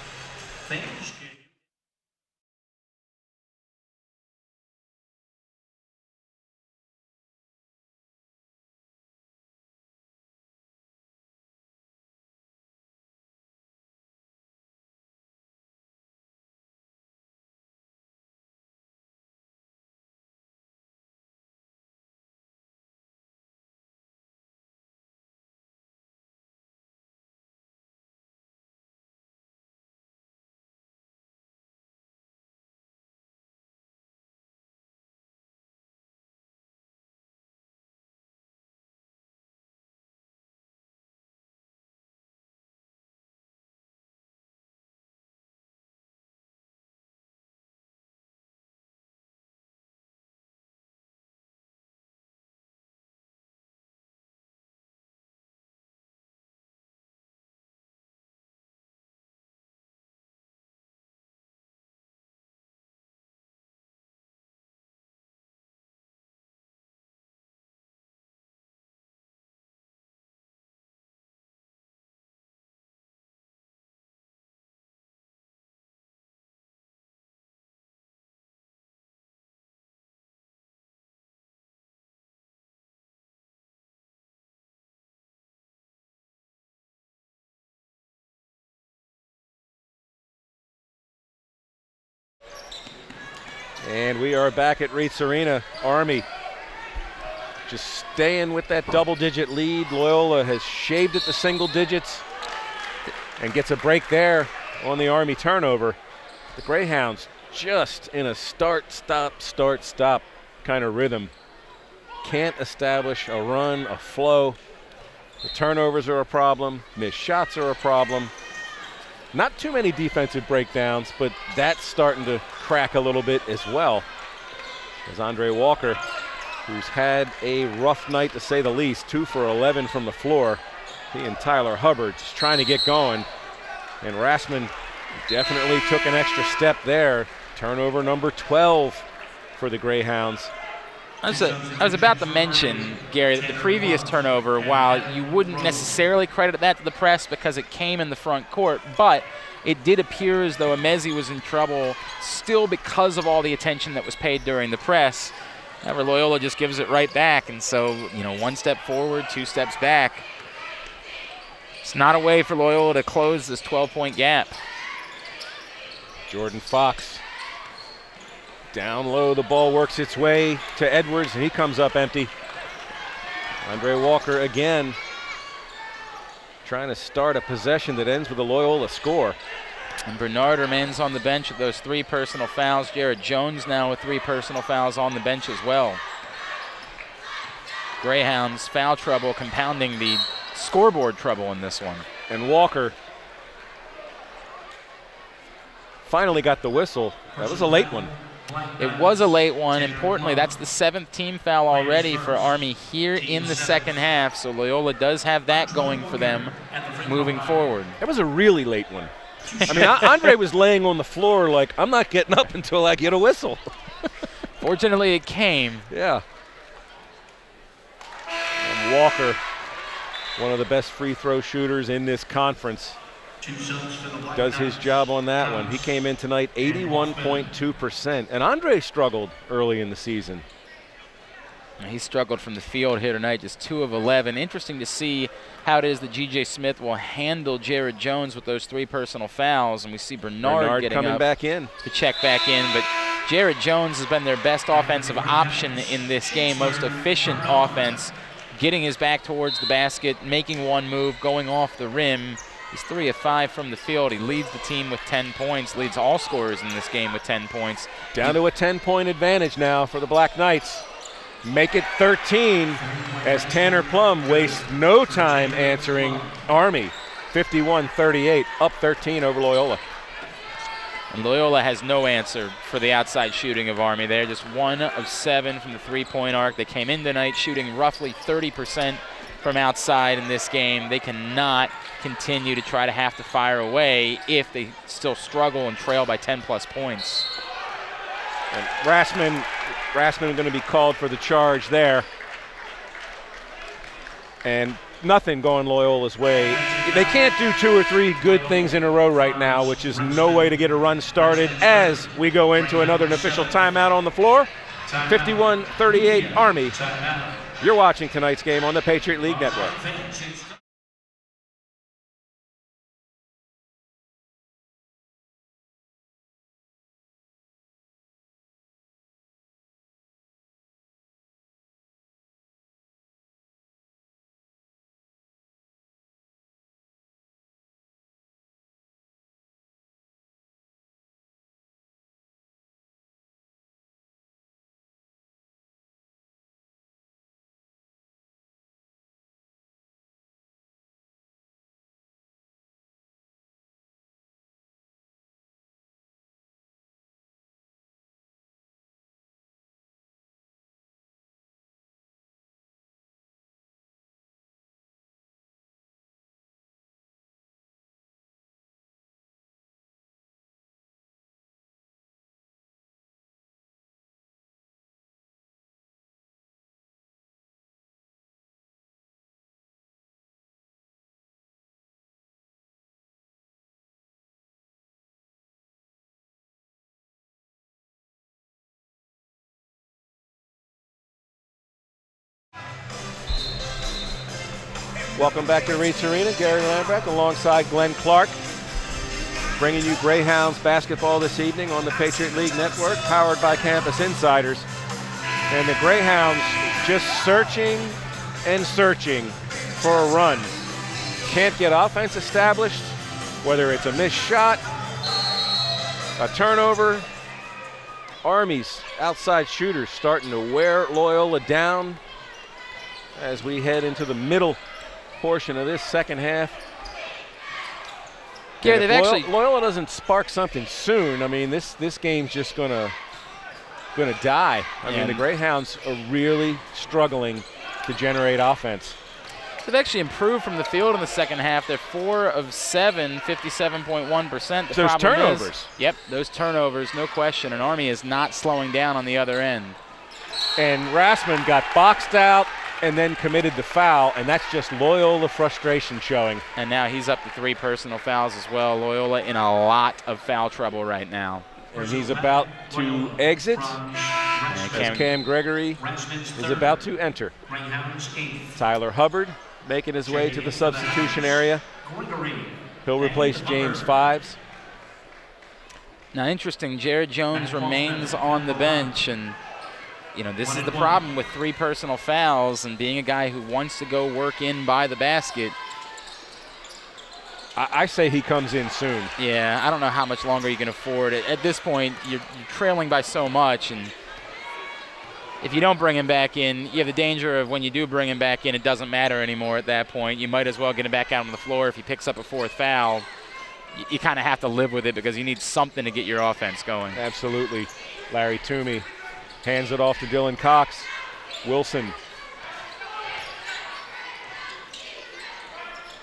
And we are back at Reitz Arena. Army just staying with that double-digit lead. Loyola has shaved at the single digits and gets a break there on the Army turnover. The Greyhounds just in a start-stop kind of rhythm. Can't establish a run, a flow. The turnovers are a problem. Missed shots are a problem. Not too many defensive breakdowns, but that's starting to crack a little bit as well. As Andre Walker, who's had a rough night to say the least, 2 for 11 from the floor. He and Tyler Hubbard just trying to get going. And Rassman definitely took an extra step there. Turnover number 12 for the Greyhounds. I was about to mention, Gary, that the previous turnover, while you wouldn't necessarily credit that to the press because it came in the front court, but it did appear as though Emezi was in trouble still because of all the attention that was paid during the press. However, Loyola just gives it right back, and so, you know, 1 step forward, 2 steps back. It's not a way for Loyola to close this 12-point gap. Jordan Fox. Down low, the ball works its way to Edwards, and he comes up empty. Andre Walker again trying to start a possession that ends with a Loyola score. And Bernard remains on the bench with those 3 personal fouls. Jared Jones now with 3 personal fouls on the bench as well. Greyhounds foul trouble compounding the scoreboard trouble in this one. And Walker finally got the whistle. That was a late one. It was a late one. Importantly, that's the 7th team foul already for Army here in the second half, so Loyola does have that going for them moving forward. That was a really late one. I mean, Andre was laying on the floor like, I'm not getting up until I get a whistle. Fortunately, it came. Yeah. And Walker, one of the best free throw shooters in this conference, does his job on that one. He came in tonight 81.2%. And Andre struggled early in the season. He struggled from the field here tonight, just 2 of 11. Interesting to see how it is that G.J. Smith will handle Jared Jones with those 3 personal fouls. And we see Bernard getting coming up back in to check back in. But Jared Jones has been their best offensive option in this game, most efficient offense, getting his back towards the basket, making one move, going off the rim. He's 3 of 5 from the field. He leads the team with 10 points, leads all scorers in this game with 10 points. Down to a 10-point advantage now for the Black Knights. Make it 13 as Tanner Plum wastes no time answering Army. 51-38, up 13 over Loyola. And Loyola has no answer for the outside shooting of Army. They're just 1 of 7 from the 3-point arc. They came in tonight shooting roughly 30% from outside in this game. They cannot continue to try to have to fire away if they still struggle and trail by 10-plus points. And Rassman going to be called for the charge there. And nothing going Loyola's way. They can't do 2 or 3 good things in a row right now, which is no way to get a run started as we go into another official timeout on the floor. 51-38 Army. You're watching tonight's game on the Patriot League Network. Welcome back to Reitz Arena. Gary Lambrecht alongside Glenn Clark, bringing you Greyhounds basketball this evening on the Patriot League Network, powered by Campus Insiders. And the Greyhounds just searching and searching for a run. Can't get offense established, whether it's a missed shot, a turnover. Army's outside shooters starting to wear Loyola down as we head into the middle portion of this second half. Gary, they've actually Loyola doesn't spark something soon. I mean, this game's just gonna die. I mean, the Greyhounds are really struggling to generate offense. They've actually improved from the field in the second half. They're 4 of 7, 57.1%. Those turnovers. Yep, those turnovers, no question. And Army is not slowing down on the other end. And Rassman got boxed out and then committed the foul, and that's just Loyola frustration showing. And now he's up to 3 personal fouls as well. Loyola in a lot of foul trouble right now. And he's about to exit as Cam Gregory is about to enter. Tyler Hubbard making his way to the substitution area. He'll replace James Fives. Now, interesting, Jared Jones remains on the bench, and you know, this is the problem with 3 personal fouls and being a guy who wants to go work in by the basket. I say he comes in soon. Yeah, I don't know how much longer you can afford it. At this point, you're trailing by so much, and if you don't bring him back in, you have the danger of when you do bring him back in, it doesn't matter anymore at that point. You might as well get him back out on the floor. If he picks up a 4th foul, you kind of have to live with it because you need something to get your offense going. Absolutely. Larry Toomey hands it off to Dylan Cox. Wilson.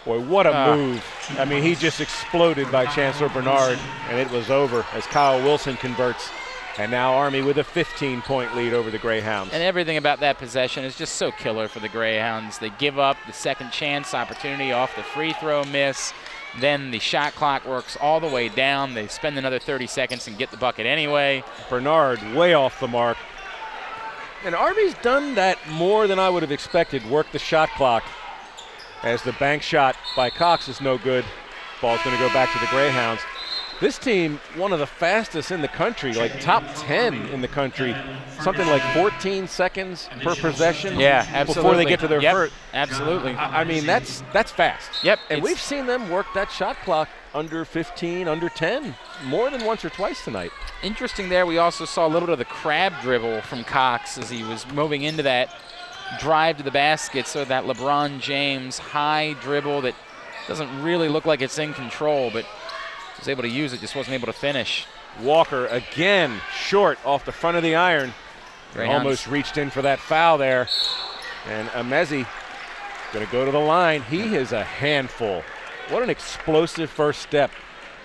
Boy, what a move. I mean, he just exploded by Chancellor Bernard, and it was over as Kyle Wilson converts. And now Army with a 15-point lead over the Greyhounds. And everything about that possession is just so killer for the Greyhounds. They give up the second chance opportunity off the free throw miss. Then the shot clock works all the way down. They spend another 30 seconds and get the bucket anyway. Bernard way off the mark. And Army's done that more than I would have expected, work the shot clock. As the bank shot by Cox is no good. Ball's going to go back to the Greyhounds. This team, one of the fastest in the country, like top 10 in the country. Something like 14 seconds per possession. Yeah, absolutely. Before they get to their first. Absolutely. I mean, that's fast. Yep. And we've seen them work that shot clock under 15, under 10, more than once or twice tonight. Interesting there, we also saw a little bit of the crab dribble from Cox as he was moving into that drive to the basket. So that LeBron James high dribble that doesn't really look like it's in control, but was able to use it, just wasn't able to finish. Walker again short off the front of the iron. Almost reached in for that foul there. And Amezi going to go to the line. He is a handful. What an explosive first step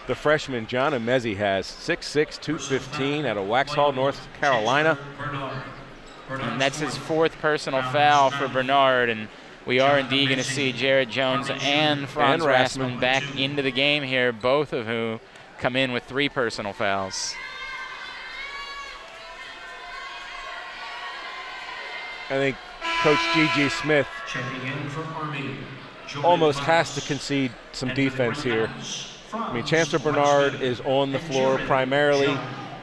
the freshman John Amezi has. 6'6", 215 out of Waxhaw, North Carolina. And that's his fourth personal foul for Bernard. And we are indeed going to see Jared Jones and Franz Rassman back into the game here, both of whom come in with 3 personal fouls. I think Coach G.G. Smith almost has to concede some defense here. I mean, Chancellor Bernard is on the floor primarily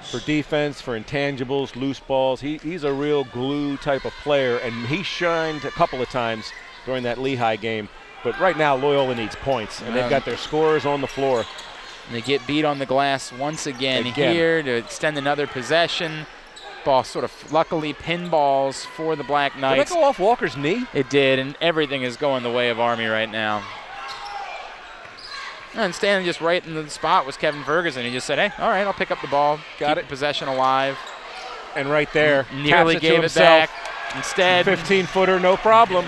for defense, for intangibles, loose balls. He's a real glue type of player, and he shined a couple of times during that Lehigh game. But right now, Loyola needs points, and they've got their scorers on the floor. And they get beat on the glass once again here to extend another possession. Ball sort of luckily pinballs for the Black Knights. Did that go off Walker's knee? It did, and everything is going the way of Army right now. And standing just right in the spot was Kevin Ferguson. He just said, hey, all right, I'll pick up the ball. Keep possession alive. And right there, nearly gave it back. Instead, 15-footer, no problem.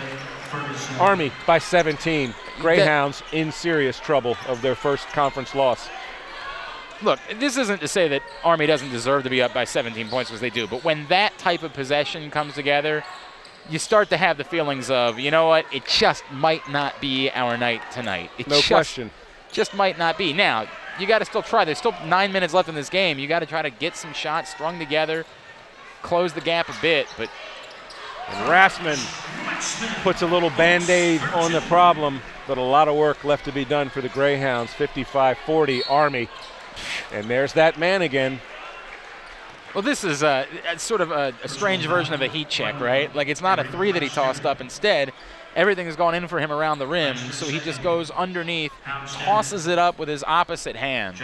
Army by 17. Greyhounds in serious trouble of their first conference loss. Look, this isn't to say that Army doesn't deserve to be up by 17 points, because they do. But when that type of possession comes together, you start to have the feelings of, you know what, it just might not be our night tonight. No question. Just might not be. Now, you got to still try. There's still 9 minutes left in this game. You got to try to get some shots strung together, close the gap a bit. But and Rassman puts a little Band-Aid on the problem, but a lot of work left to be done for the Greyhounds. 55-40 Army. And there's that man again. Well, this is sort of a strange version of a heat check, right? Like, it's not a 3 that he tossed up. Instead, everything has gone in for him around the rim, so he just goes underneath, tosses it up with his opposite hand.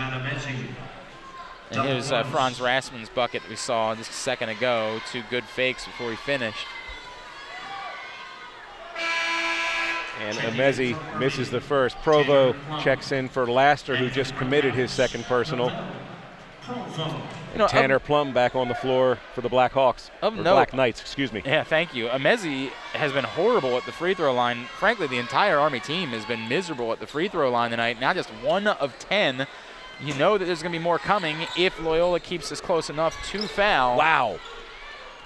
And here's Franz Rassman's bucket that we saw just a second ago. 2 good fakes before he finished. And Amezi misses the first. Provo checks in for Laster, who just committed his second personal. Tanner Plum back on the floor for the Black Hawks. Black Knights, excuse me. Yeah, thank you. Amezi has been horrible at the free throw line. Frankly, the entire Army team has been miserable at the free throw line tonight. Now just 1 of 10. You know that there's going to be more coming if Loyola keeps this close enough to foul. Wow.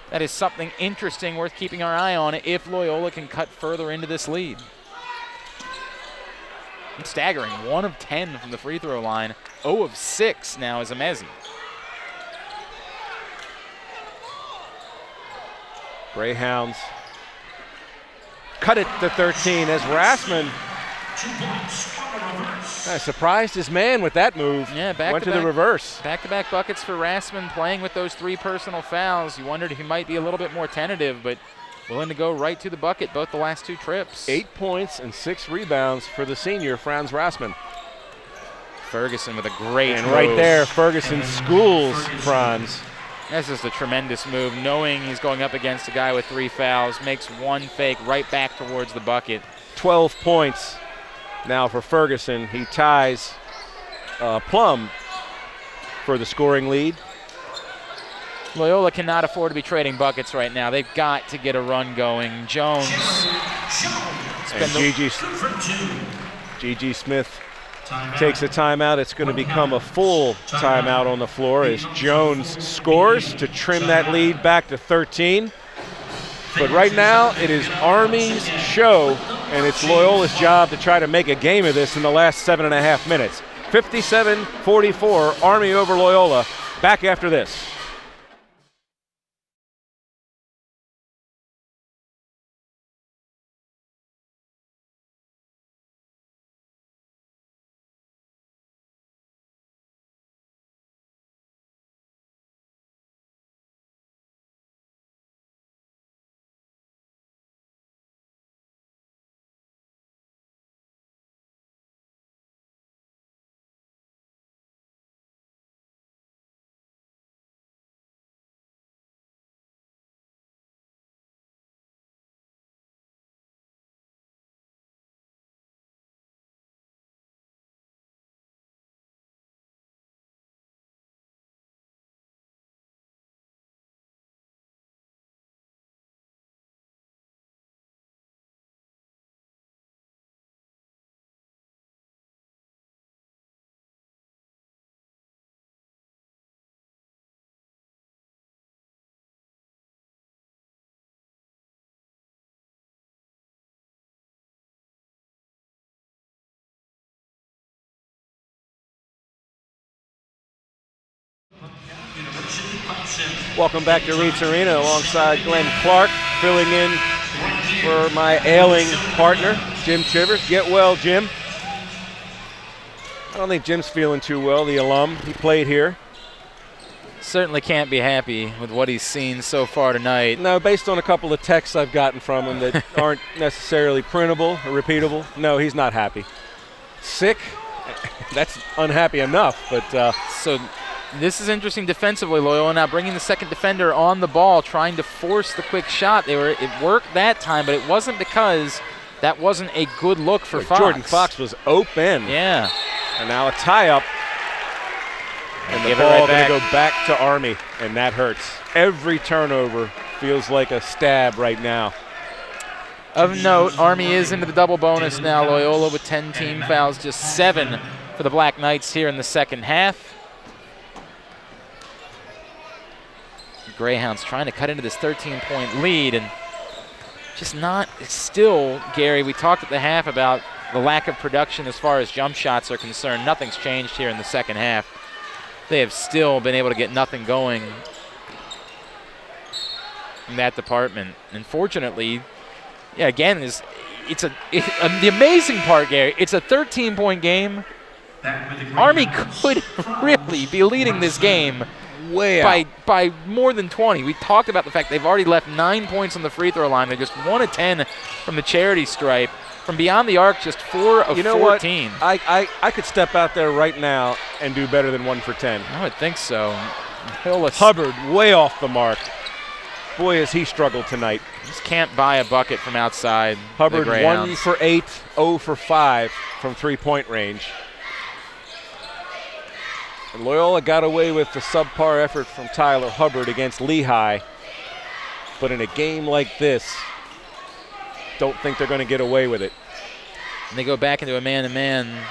That is something interesting worth keeping our eye on if Loyola can cut further into this lead. Staggering, 1 of 10 from the free throw line. 0 of 6 now is Amezi. Greyhounds cut it to 13 as Rassman surprised his man with that move. Yeah, went to the reverse. Back-to-back buckets for Rassman, playing with those 3 personal fouls. You wondered if he might be a little bit more tentative, but willing to go right to the bucket both the last 2 trips. 8 points and 6 rebounds for the senior, Franz Rassman. Ferguson with a great And move. right there, Ferguson schools Franz. This is a tremendous move, knowing he's going up against a guy with 3 fouls, makes 1 fake right back towards the bucket. 12 points now for Ferguson. He ties Plum for the scoring lead. Loyola cannot afford to be trading buckets right now. They've got to get a run going. Jones. And G.G. Smith takes a timeout. It's going to become a full timeout on the floor as Jones scores to trim that lead back to 13. But right now, it is Army's show, and it's Loyola's job to try to make a game of this in the last 7.5 minutes. 57-44, Army over Loyola. Back after this. Welcome back to Reitz Arena alongside Glenn Clark, filling in for my ailing partner, Jim Chivers. Get well, Jim. I don't think Jim's feeling too well, the alum. He played here. Certainly can't be happy with what he's seen so far tonight. No, based on a couple of texts I've gotten from him that aren't necessarily printable or repeatable, no, he's not happy. Sick, that's unhappy enough, but so this is interesting defensively. Loyola now bringing the second defender on the ball, trying to force the quick shot. It worked that time, but it wasn't because that wasn't a good look for Fox. Jordan Fox was open. Yeah. And now a tie-up. And the ball going to go back to Army, and that hurts. Every turnover feels like a stab right now. Of note, Army is into the double bonus now. Loyola with 10 team fouls, just 7 for the Black Knights here in the second half. Greyhounds trying to cut into this 13-point lead, and just not still, Gary, we talked at the half about the lack of production as far as jump shots are concerned. Nothing's changed here in the second half. They have still been able to get nothing going in that department. Unfortunately, yeah, again, the amazing part, Gary, it's a 13-point game. Army could really be leading this game by more than 20. We talked about the fact they've already left 9 points on the free throw line. They're just 1 of 10 from the charity stripe. From beyond the arc, just 4 of 14. What? I could step out there right now and do better than 1 for 10. I would think so. Hubbard way off the mark. Boy, has he struggled tonight. Just can't buy a bucket from outside. Hubbard 1 for 8, 0 for 5 from three-point range. And Loyola got away with the subpar effort from Tyler Hubbard against Lehigh. But in a game like this, don't think they're going to get away with it. And they go back into a man-to-man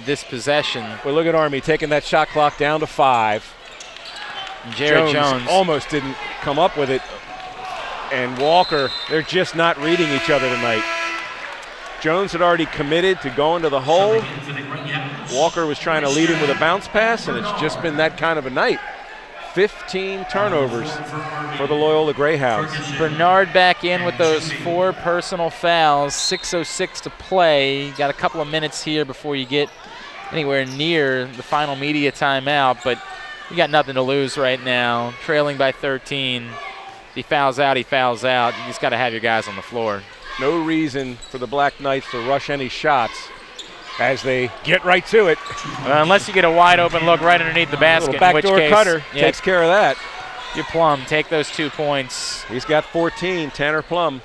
this possession. Well, look at Army taking that shot clock down to 5. Jared Jones almost didn't come up with it. And Walker, they're just not reading each other tonight. Jones had already committed to going to the hole. Walker was trying to lead him with a bounce pass, and it's just been that kind of a night. 15 turnovers for the Loyola Greyhounds. Bernard back in with those 4 personal fouls, 6:06 to play. Got a couple of minutes here before you get anywhere near the final media timeout, but you got nothing to lose right now. Trailing by 13. If he fouls out, he fouls out. You just got to have your guys on the floor. No reason for the Black Knights to rush any shots as they get right to it. Unless you get a wide open look right underneath the basket. Backdoor cutter takes care of that. You Plum, take those 2 points. He's got 14, Tanner Plum.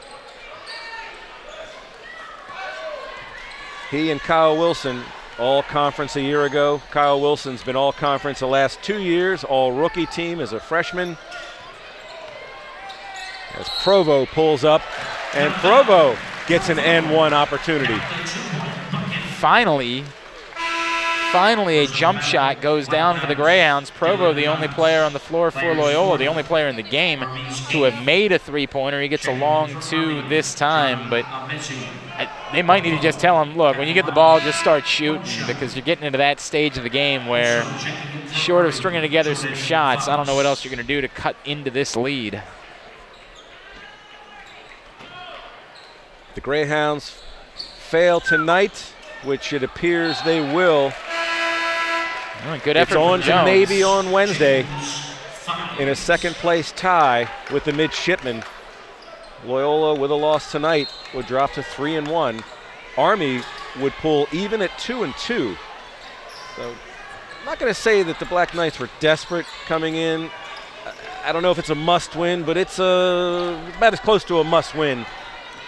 He and Kyle Wilson all-conference a year ago. Kyle Wilson's been all-conference the last 2 years, all-rookie team as a freshman. As Provo pulls up, and Provo gets an N1 opportunity. Finally a jump shot goes down for the Greyhounds. Provo, the only player on the floor for Loyola, the only player in the game to have made a three-pointer. He gets a long two this time, but they might need to just tell him, look, when you get the ball, just start shooting, because you're getting into that stage of the game where, short of stringing together some shots, I don't know what else you're going to do to cut into this lead. The Greyhounds fail tonight, which it appears they will. Good effort. It's on from Jones. to Navy on Wednesday in a second-place tie with the midshipmen. Loyola, with a loss tonight, would drop to 3-1. Army would pull even at 2-2. So I'm not going to say that the Black Knights were desperate coming in. I don't know if it's a must-win, but it's about as close to a must-win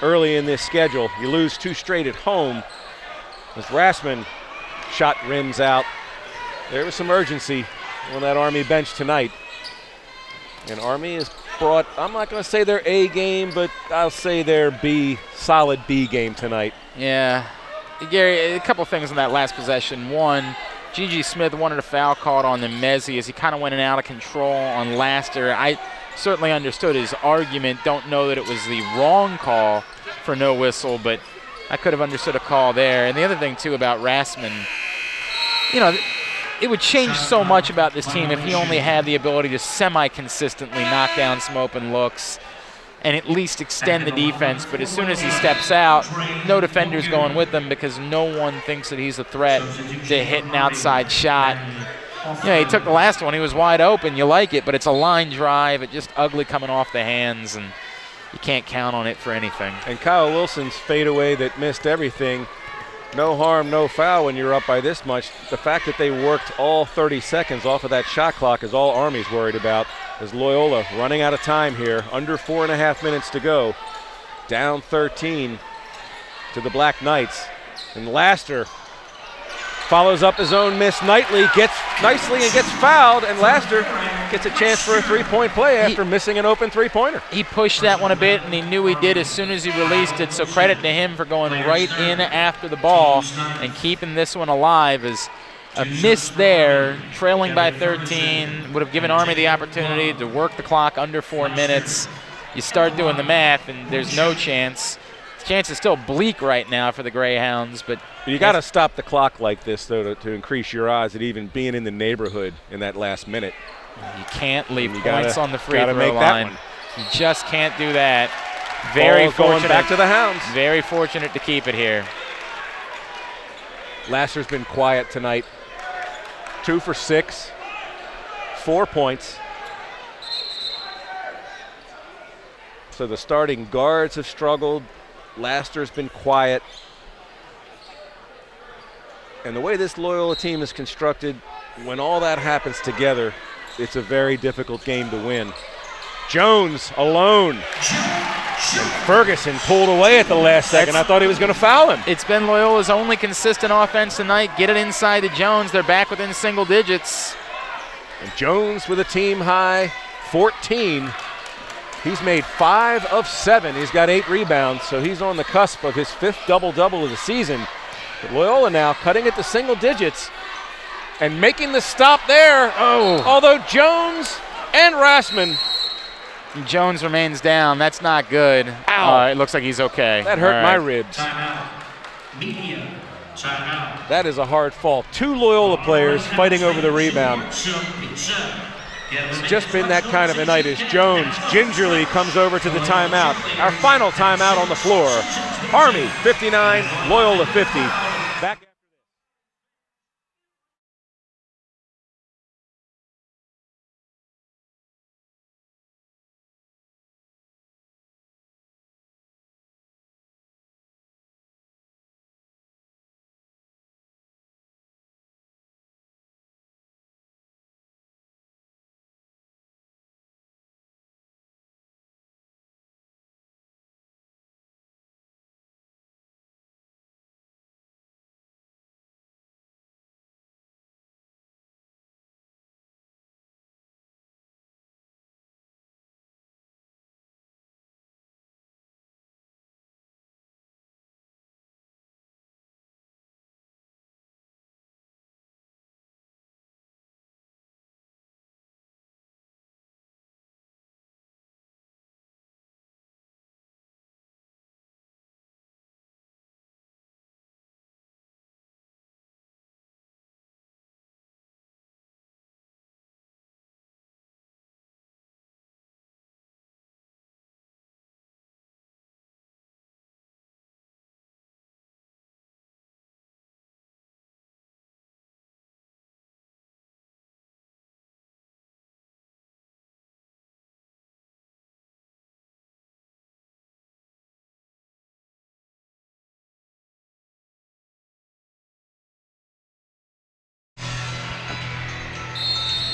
early in this schedule. You lose 2 straight at home. As Rassman shot rims out. There was some urgency on that Army bench tonight. And Army has brought, I'm not going to say their A game, but I'll say their solid B game tonight. Yeah. Gary, a couple things in that last possession. One, G.G. Smith wanted a foul called on the Mezzi as he kind of went in out of control on Laster. I certainly understood his argument. Don't know that it was the wrong call for no whistle, but I could have understood a call there. And the other thing, too, about Rassman, it would change so much about this team if he only had the ability to semi-consistently knock down some open looks and at least extend the defense. But as soon as he steps out, no defender's going with him because no one thinks that he's a threat to hit an outside shot. And, he took the last one. He was wide open. You like it, but it's a line drive. It's just ugly coming off the hands, and you can't count on it for anything. And Kyle Wilson's fadeaway that missed everything. No harm, no foul when you're up by this much. The fact that they worked all 30 seconds off of that shot clock is all Army's worried about. As Loyola running out of time here, under 4.5 minutes to go, down 13 to the Black Knights. And Laster follows up his own miss nicely and gets fouled, and Laster gets a chance for a three-point play after missing an open three-pointer. He pushed that one a bit, and he knew he did as soon as he released it, so credit to him for going right in after the ball and keeping this one alive. As a miss there, trailing by 13, would have given Army the opportunity to work the clock under 4 minutes. You start doing the math, and there's no chance. The chance is still bleak right now for the Greyhounds, but you got to stop the clock like this, though, to increase your odds at even being in the neighborhood in that last minute. You can't leave points on the free throw make line. That one. You just can't do that. Very fortunate. Going back to the Hounds. Very fortunate to keep it here. Laster's been quiet tonight. 2 for 6, 4 points. So the starting guards have struggled. Laster's been quiet. And the way this Loyola team is constructed, when all that happens together, it's a very difficult game to win. Jones alone. And Ferguson pulled away at the last second. I thought he was going to foul him. It's been Loyola's only consistent offense tonight. Get it inside to Jones. They're back within single digits. And Jones with a team high 14. He's made 5 of 7. He's got 8 rebounds, so he's on the cusp of his 5th double-double of the season. But Loyola now cutting it to single digits and making the stop there. Although Jones and Rassman. Jones remains down. That's not good. It looks like he's okay. That hurt my ribs. That is a hard fall. 2 Loyola players fighting over the rebound. It's just been that kind of a night as Jones gingerly comes over to the timeout. Our final timeout on the floor. Army 59, Loyola 50. Back.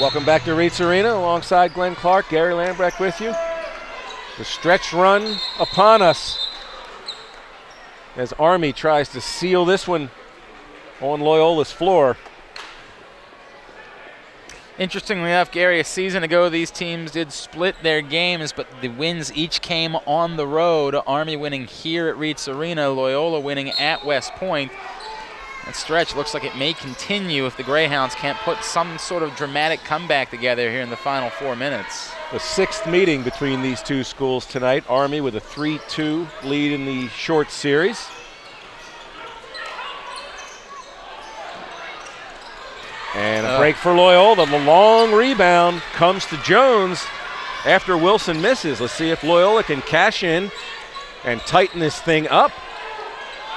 Welcome back to Reitz Arena alongside Glenn Clark, Gary Lambrecht with you. The stretch run upon us as Army tries to seal this one on Loyola's floor. Interestingly enough, Gary, a season ago these teams did split their games, but the wins each came on the road. Army winning here at Reitz Arena, Loyola winning at West Point. That stretch looks like it may continue if the Greyhounds can't put some sort of dramatic comeback together here in the final 4 minutes. The sixth meeting between these two schools tonight. Army with a 3-2 lead in the short series. And a break for Loyola. The long rebound comes to Jones after Wilson misses. Let's see if Loyola can cash in and tighten this thing up.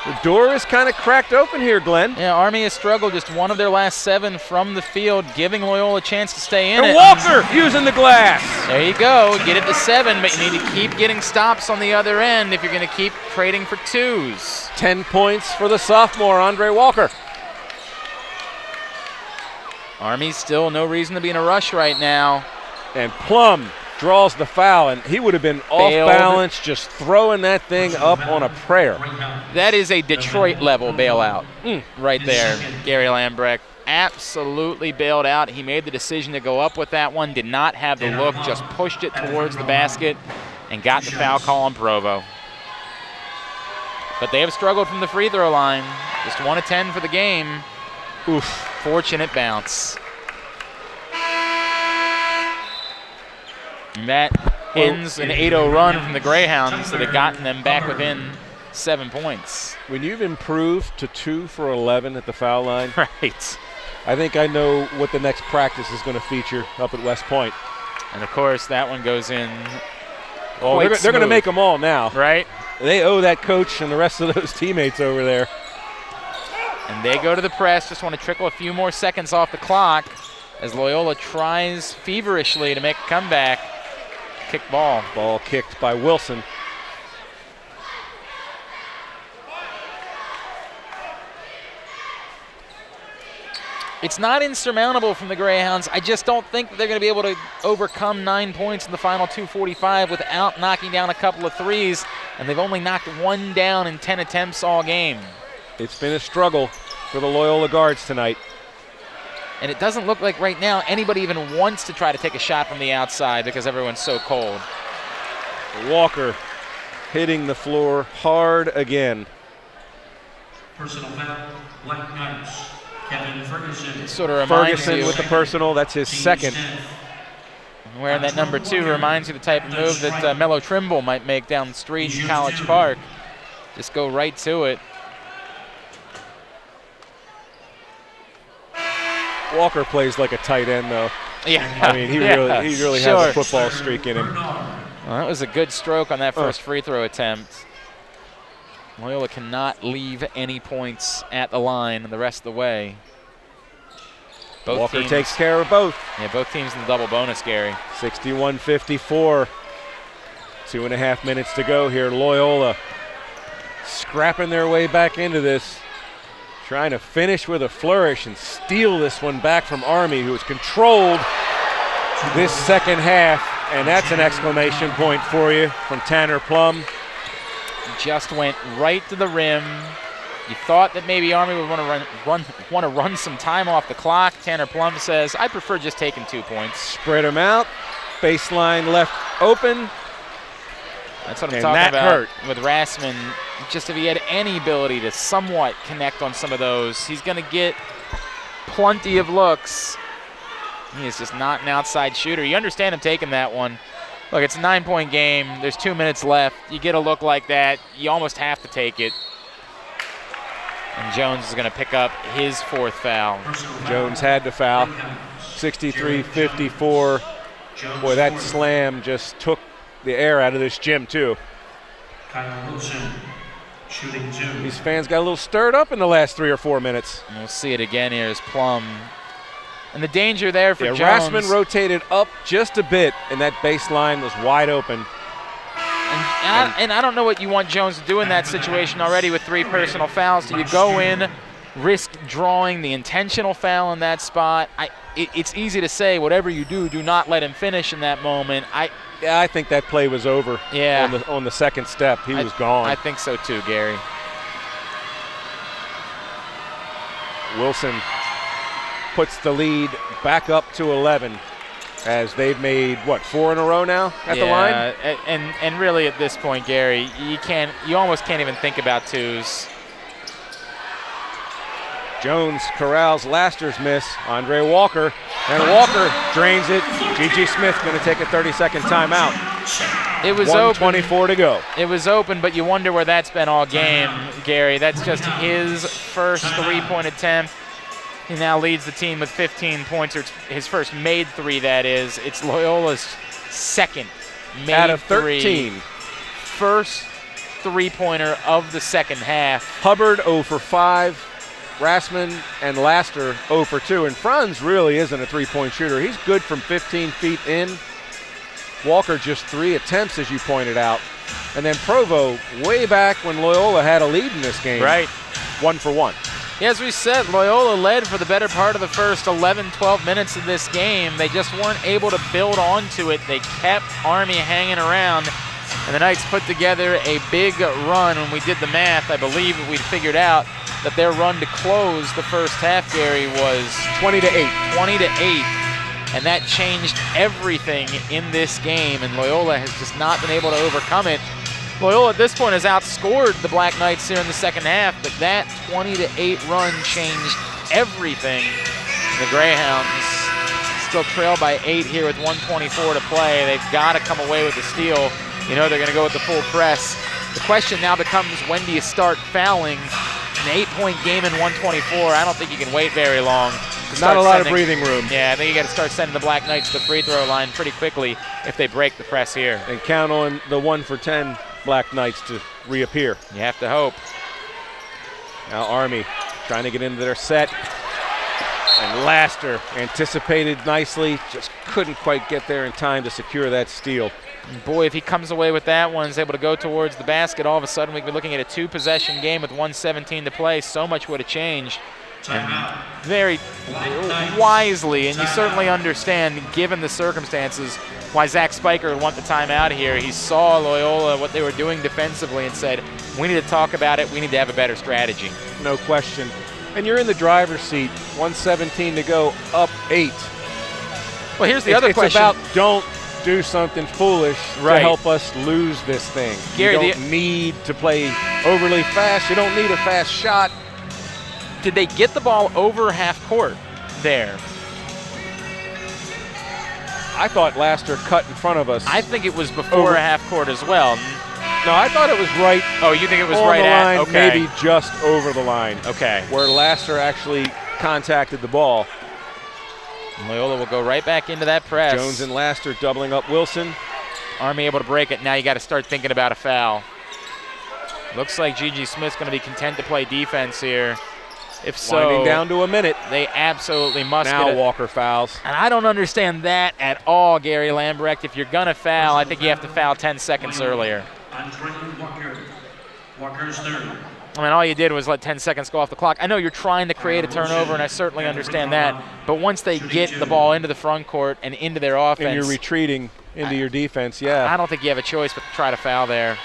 The door is kind of cracked open here, Glenn. Yeah, Army has struggled, just one of their last 7 from the field, giving Loyola a chance to stay in it. And Walker using the glass. There you go, get it to 7, but you need to keep getting stops on the other end if you're going to keep trading for 2s. 10 points for the sophomore, Andre Walker. Army's still no reason to be in a rush right now. And Plum draws the foul, and he would have been off balance just throwing that thing up on a prayer. That is a Detroit-level bailout right there, Gary Lambrecht. Absolutely bailed out. He made the decision to go up with that one, did not have the look, just pushed it towards the basket and got the foul call on Provo. But they have struggled from the free throw line. Just 1 of 10 for the game. Oof. Fortunate bounce. And that ends an 8-0 run from the Greyhounds that had gotten them back within 7 points. When you've improved to 2 for 11 at the foul line, right, I think I know what the next practice is going to feature up at West Point. And of course, that one goes in. Oh, they're going to make them all now. Right. They owe that coach and the rest of those teammates over there. And they go to the press, just want to trickle a few more seconds off the clock as Loyola tries feverishly to make a comeback. Kick ball. Ball kicked by Wilson. It's not insurmountable from the Greyhounds. I just don't think that they're going to be able to overcome 9 points in the final 2:45 without knocking down a couple of threes, and they've only knocked 1 down in 10 attempts all game. It's been a struggle for the Loyola guards tonight. And it doesn't look like right now anybody even wants to try to take a shot from the outside because everyone's so cold. Walker hitting the floor hard again. Personal foul, Black Knights, Kevin Ferguson. It sort of reminds Ferguson you with the personal, that's his second. Wearing that number 2 reminds you the type of move that Mello Trimble might make down the street in College Park. Just go right to it. Walker plays like a tight end, though. Yeah, I mean, he really has a football streak in him. Well, that was a good stroke on that first free throw attempt. Loyola cannot leave any points at the line the rest of the way. Walker takes care of both. Yeah, both teams in the double bonus, Gary. 61-54. 2.5 minutes to go here. Loyola scrapping their way back into this. Trying to finish with a flourish and steal this one back from Army, who has controlled this second half. And that's an exclamation point for you from Tanner Plum. Just went right to the rim. You thought that maybe Army would want to run some time off the clock. Tanner Plum says, I prefer just taking 2 points. Spread them out. Baseline left open. That's what I'm talking about with Rassman. Just if he had any ability to somewhat connect on some of those, he's going to get plenty of looks. He is just not an outside shooter. You understand him taking that one. Look, it's a 9-point game. There's 2 minutes left. You get a look like that, you almost have to take it. And Jones is going to pick up his 4th foul. Jones had to foul. 63-54. Boy, that slam just took the air out of this gym, too. Kyle Wilson, shooting 2. These fans got a little stirred up in the last 3 or 4 minutes. And we'll see it again here as Plum. And the danger there for Jones. Rassman rotated up just a bit, and that baseline was wide open. And I don't know what you want Jones to do in that situation already with 3 personal fouls. Do you go in risked drawing the intentional foul in that spot. It's easy to say whatever you do, do not let him finish in that moment. Yeah, I think that play was over. Yeah. On the second step, he was gone. I think so too, Gary. Wilson puts the lead back up to 11 as they've made, what, 4 in a row now at the line? And really at this point, Gary, you almost can't even think about twos. Jones corrals Laster's miss. Andre Walker, and Walker drains it. G.G. Smith going to take a 30-second timeout. It was 1:24 to go. It was open, but you wonder where that's been all game, Gary. That's just his first three-point attempt. He now leads the team with 15 points, or his first made three, that is. It's Loyola's second made out of 13. Three. First three-pointer of the second half. Hubbard 0 for 5. Rassman and Laster 0 for 2. And Franz really isn't a three-point shooter. He's good from 15 feet in. Walker just 3 attempts, as you pointed out. And then Provo, way back when Loyola had a lead in this game. Right. 1 for 1. Yeah, as we said, Loyola led for the better part of the first 11, 12 minutes of this game. They just weren't able to build onto it. They kept Army hanging around. And the Knights put together a big run. When we did the math, I believe we'd figured out that their run to close the first half, Gary, was 20 to 8. 20 to 8. And that changed everything in this game, and Loyola has just not been able to overcome it. Loyola at this point has outscored the Black Knights here in the second half, but that 20 to 8 run changed everything. The Greyhounds still trail by 8 here with 1:24 to play. They've got to come away with the steal. You know they're going to go with the full press. The question now becomes, when do you start fouling? An 8-point game in 1:24, I don't think you can wait very long. Not a lot of breathing room. Yeah, I think you got to start sending the Black Knights to the free throw line pretty quickly if they break the press here. And count on the 1 for 10 Black Knights to reappear. You have to hope. Now Army trying to get into their set. And Laster anticipated nicely, just couldn't quite get there in time to secure that steal. And boy, if he comes away with that one, is able to go towards the basket, all of a sudden we could be looking at a 2-possession game with 1:17 to play. So much would have changed. And very wisely, and you certainly understand, given the circumstances, why Zach Spiker would want the timeout here. He saw Loyola, what they were doing defensively, and said, we need to talk about it. We need to have a better strategy. No question. And you're in the driver's seat, 1:17 to go, up 8. Well, here's the other question. It's about don't do something foolish to help us lose this thing. Gary, you don't need to play overly fast. You don't need a fast shot. Did they get the ball over half court there? I thought Laster cut in front of us. I think it was before half court as well. No, I thought it was right. Oh, you think it was on right the at? line, Okay. maybe just over the line. Okay. Where Laster actually contacted the ball. Loyola will go right back into that press. Jones and Laster doubling up Wilson. Army able to break it. Now you got to start thinking about a foul. Looks like G.G. Smith's going to be content to play defense here. If so, winding down to a minute. They absolutely must now get it. Walker fouls. And I don't understand that at all, Gary Lambrecht. If you're going to foul, I think you have to foul 10 seconds earlier. Walker's third. I mean, all you did was let 10 seconds go off the clock. I know you're trying to create a turnover, and I certainly understand that. But once they get the ball into the front court and into their offense. And you're retreating into your defense, yeah. I don't think you have a choice but to try to foul there.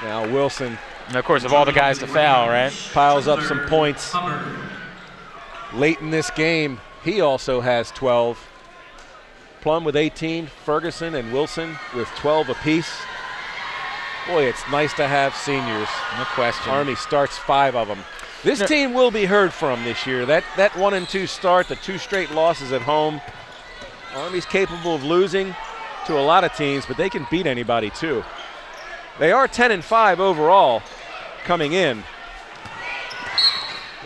Now Wilson. And of course, of all the guys to foul, right? Piles up some points. Late in this game, he also has 12. Plum with 18, Ferguson and Wilson with 12 apiece. Boy, it's nice to have seniors. No question. Army starts 5 of them. This team will be heard from this year. That 1-2 start, the 2 straight losses at home. Army's capable of losing to a lot of teams, but they can beat anybody too. They are 10-5 overall coming in.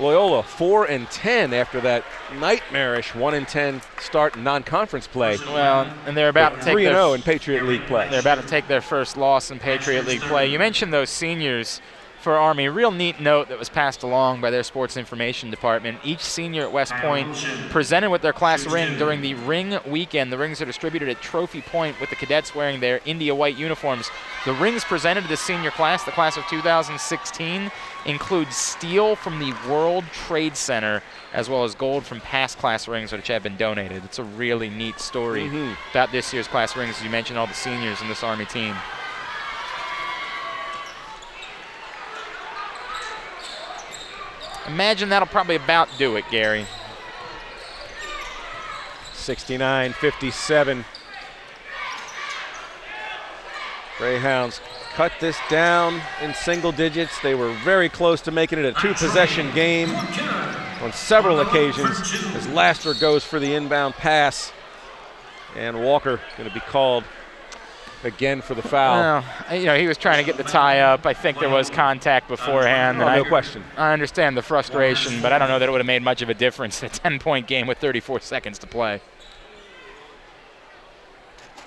Loyola 4-10 after that nightmarish 1-10 start in non-conference play. Well, and they're about to take 3-0 in Patriot League play. They're about to take their first loss in Patriot League play. You mentioned those seniors. for Army. Real neat note that was passed along by their sports information department. Each senior at West Point presented with their class ring during the ring weekend. The rings are distributed at Trophy Point with the cadets wearing their India white uniforms. The rings presented to the senior class, the class of 2016, include steel from the World Trade Center as well as gold from past class rings which have been donated. It's a really neat story about this year's class rings, as you mentioned all the seniors in this Army team. Imagine that'll probably about do it, Gary. 69-57. Greyhounds cut this down in single digits. They were very close to making it a two-possession game on several occasions as Laster goes for the inbound pass. And Walker going to be called again for the foul. Well, you know, he was trying to get the tie up. I think there was contact beforehand. Oh, no question. I understand the frustration, but I don't know that it would have made much of a difference in a 10-point game with 34 seconds to play.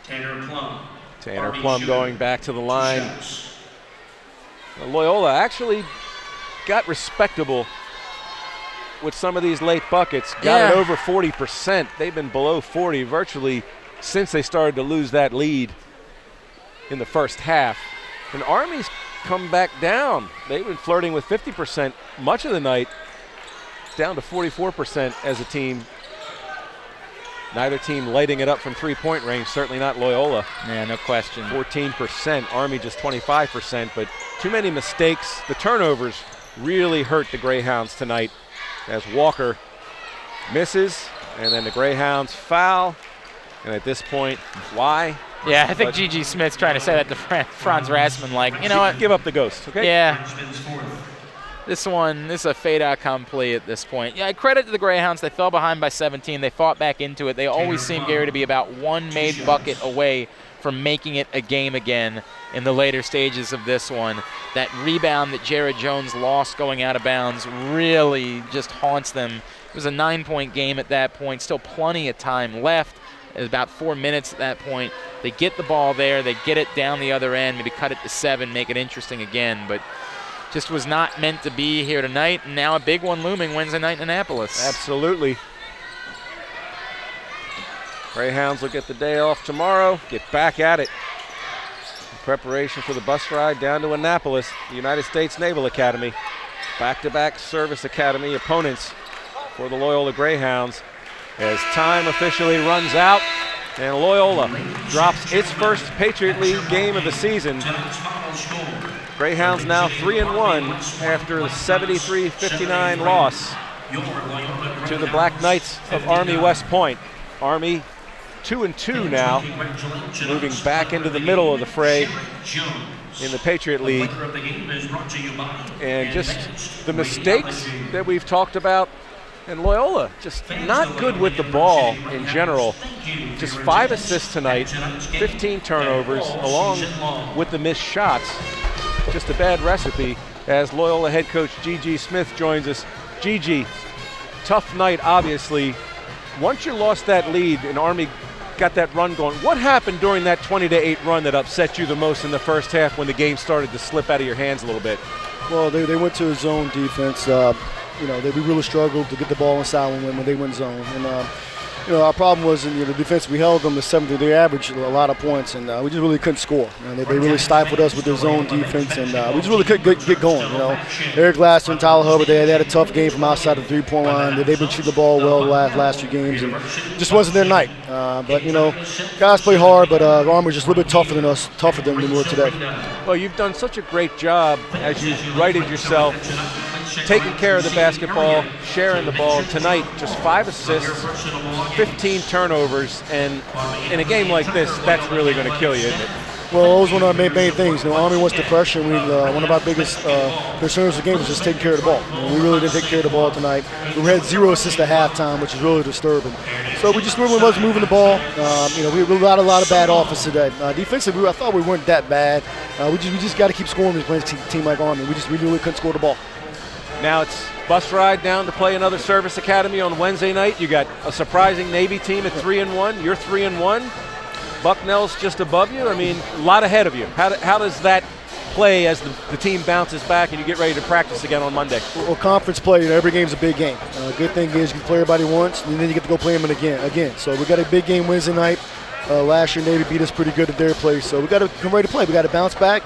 Tanner Plum going back to the line. Loyola actually got respectable with some of these late buckets. Got it over 40%. They've been below 40 virtually since they started to lose that lead in the first half. And Army's come back down. They've been flirting with 50% much of the night, down to 44% as a team. Neither team lighting it up from three-point range, certainly not Loyola. Yeah, no question. 14%, Army just 25%, but too many mistakes. The turnovers really hurt the Greyhounds tonight as Walker misses, and then the Greyhounds foul. And at this point, why? Yeah, I think G.G. Smith's trying to say that to Franz Rassman, like, you know what? Give up the ghost, okay? Yeah. This is a fait accompli at this point. Yeah, I credit to the Greyhounds. They fell behind by 17. They fought back into it. They always seem, Gary, to be about one made bucket away from making it a game again in the later stages of this one. That rebound that Jared Jones lost going out of bounds really just haunts them. It was a 9-point game at that point. Still plenty of time left. About 4 minutes at that point. They get the ball there. They get it down the other end, maybe cut it to 7, make it interesting again. But just was not meant to be here tonight. And now a big one looming Wednesday night in Annapolis. Absolutely. Greyhounds will get the day off tomorrow, get back at it. In preparation for the bus ride down to Annapolis, the United States Naval Academy. Back-to-back Service Academy opponents for the Loyola Greyhounds. As time officially runs out, and Loyola drops its first Patriot League game of the season. Greyhounds now 3-1 after the 73-59 loss to the Black Knights of Army West Point. Army 2-2 now, moving back into the middle of the fray in the Patriot League. And just the mistakes that we've talked about. And Loyola just not good with the ball in general. Just 5 assists tonight, 15 turnovers, along with the missed shots. Just a bad recipe as Loyola head coach G.G. Smith joins us. G.G., tough night, obviously. Once you lost that lead and Army got that run going, what happened during that 20-8 run that upset you the most in the first half when the game started to slip out of your hands a little bit? Well, they went to a zone defense. We really struggled to get the ball inside when they went zone. And, our problem was in the defense. We held them to 70. They averaged a lot of points, and we just really couldn't score. They really stifled us with their zone defense, and we just really couldn't get going. Eric Laster and Tyler Hubbard, they had a tough game from outside the three-point line. They've been shooting the ball well the last few games, and just wasn't their night. But guys play hard, but Army was just a little bit tougher than us, tougher than we were today. Well, you've done such a great job as you righted yourself, taking care of the basketball, sharing the ball. Tonight, just 5 assists, 15 turnovers, and in a game like this, that's really going to kill you, isn't it? Well, that was one of our main things. Army wants to pressure. One of our biggest concerns of the game was just taking care of the ball. We really didn't take care of the ball tonight. We had 0 assists at halftime, which is really disturbing. So we just really wasn't moving the ball. We had a lot of bad offense today. Defensively, I thought we weren't that bad. We just got to keep scoring when we play a team like Army. We really couldn't score the ball. Now it's bus ride down to play another Service Academy on Wednesday night. You got a surprising Navy team at 3-1. You're 3-1. Bucknell's just above you. I mean, a lot ahead of you. How does that play as the team bounces back and you get ready to practice again on Monday? Well, conference play, every game's a big game. Good thing is you can play everybody once, and then you get to go play them again. So we got a big game Wednesday night. Last year, Navy beat us pretty good at their place, so we got to come ready to play. We got to bounce back.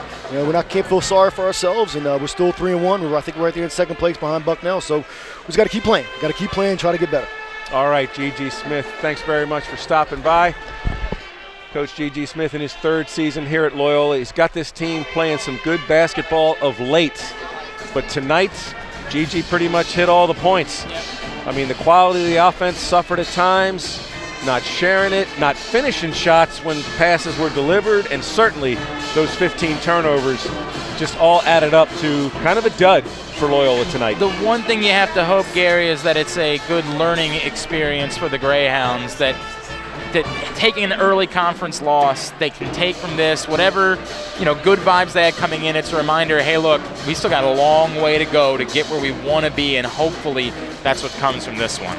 Can't feel sorry for ourselves, and we're still 3-1. I think we're right there in second place behind Bucknell, so we just got to keep playing. Got to keep playing, try to get better. All right, G.G. Smith, thanks very much for stopping by. Coach G.G. Smith in his third season here at Loyola. He's got this team playing some good basketball of late, but tonight, G.G. pretty much hit all the points. Yep. I mean, the quality of the offense suffered at times. Not sharing it, not finishing shots when passes were delivered, and certainly those 15 turnovers just all added up to kind of a dud for Loyola tonight. The one thing you have to hope, Gary, is that it's a good learning experience for the Greyhounds, that taking an early conference loss, they can take from this whatever, good vibes they had coming in. It's a reminder, hey, look, we still got a long way to go to get where we want to be, and hopefully that's what comes from this one.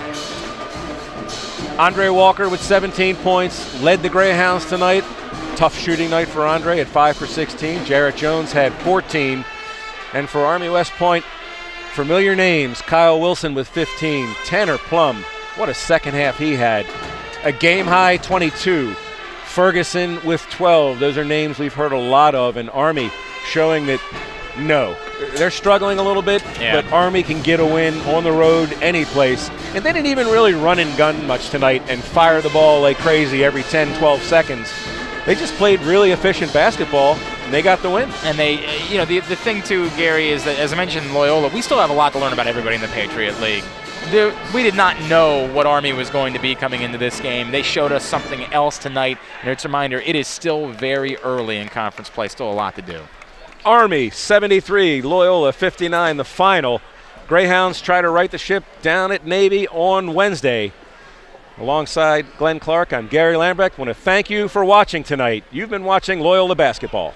Andre Walker with 17 points led the Greyhounds tonight. Tough shooting night for Andre at 5 for 16. Jarrett Jones had 14. And for Army West Point, familiar names, Kyle Wilson with 15. Tanner Plum, what a second half he had. A game-high 22. Ferguson with 12. Those are names we've heard a lot of. And Army showing that, no, they're struggling a little bit, but Army can get a win on the road any place. And they didn't even really run and gun much tonight and fire the ball like crazy every 10, 12 seconds. They just played really efficient basketball, and they got the win. And they, the thing too, Gary, is that, as I mentioned in Loyola, we still have a lot to learn about everybody in the Patriot League. We did not know what Army was going to be coming into this game. They showed us something else tonight, and it's a reminder, it is still very early in conference play, still a lot to do. Army 73, Loyola 59, the final. Greyhounds try to right the ship down at Navy on Wednesday. Alongside Glenn Clark, I'm Gary Lambrecht. I want to thank you for watching tonight. You've been watching Loyola basketball.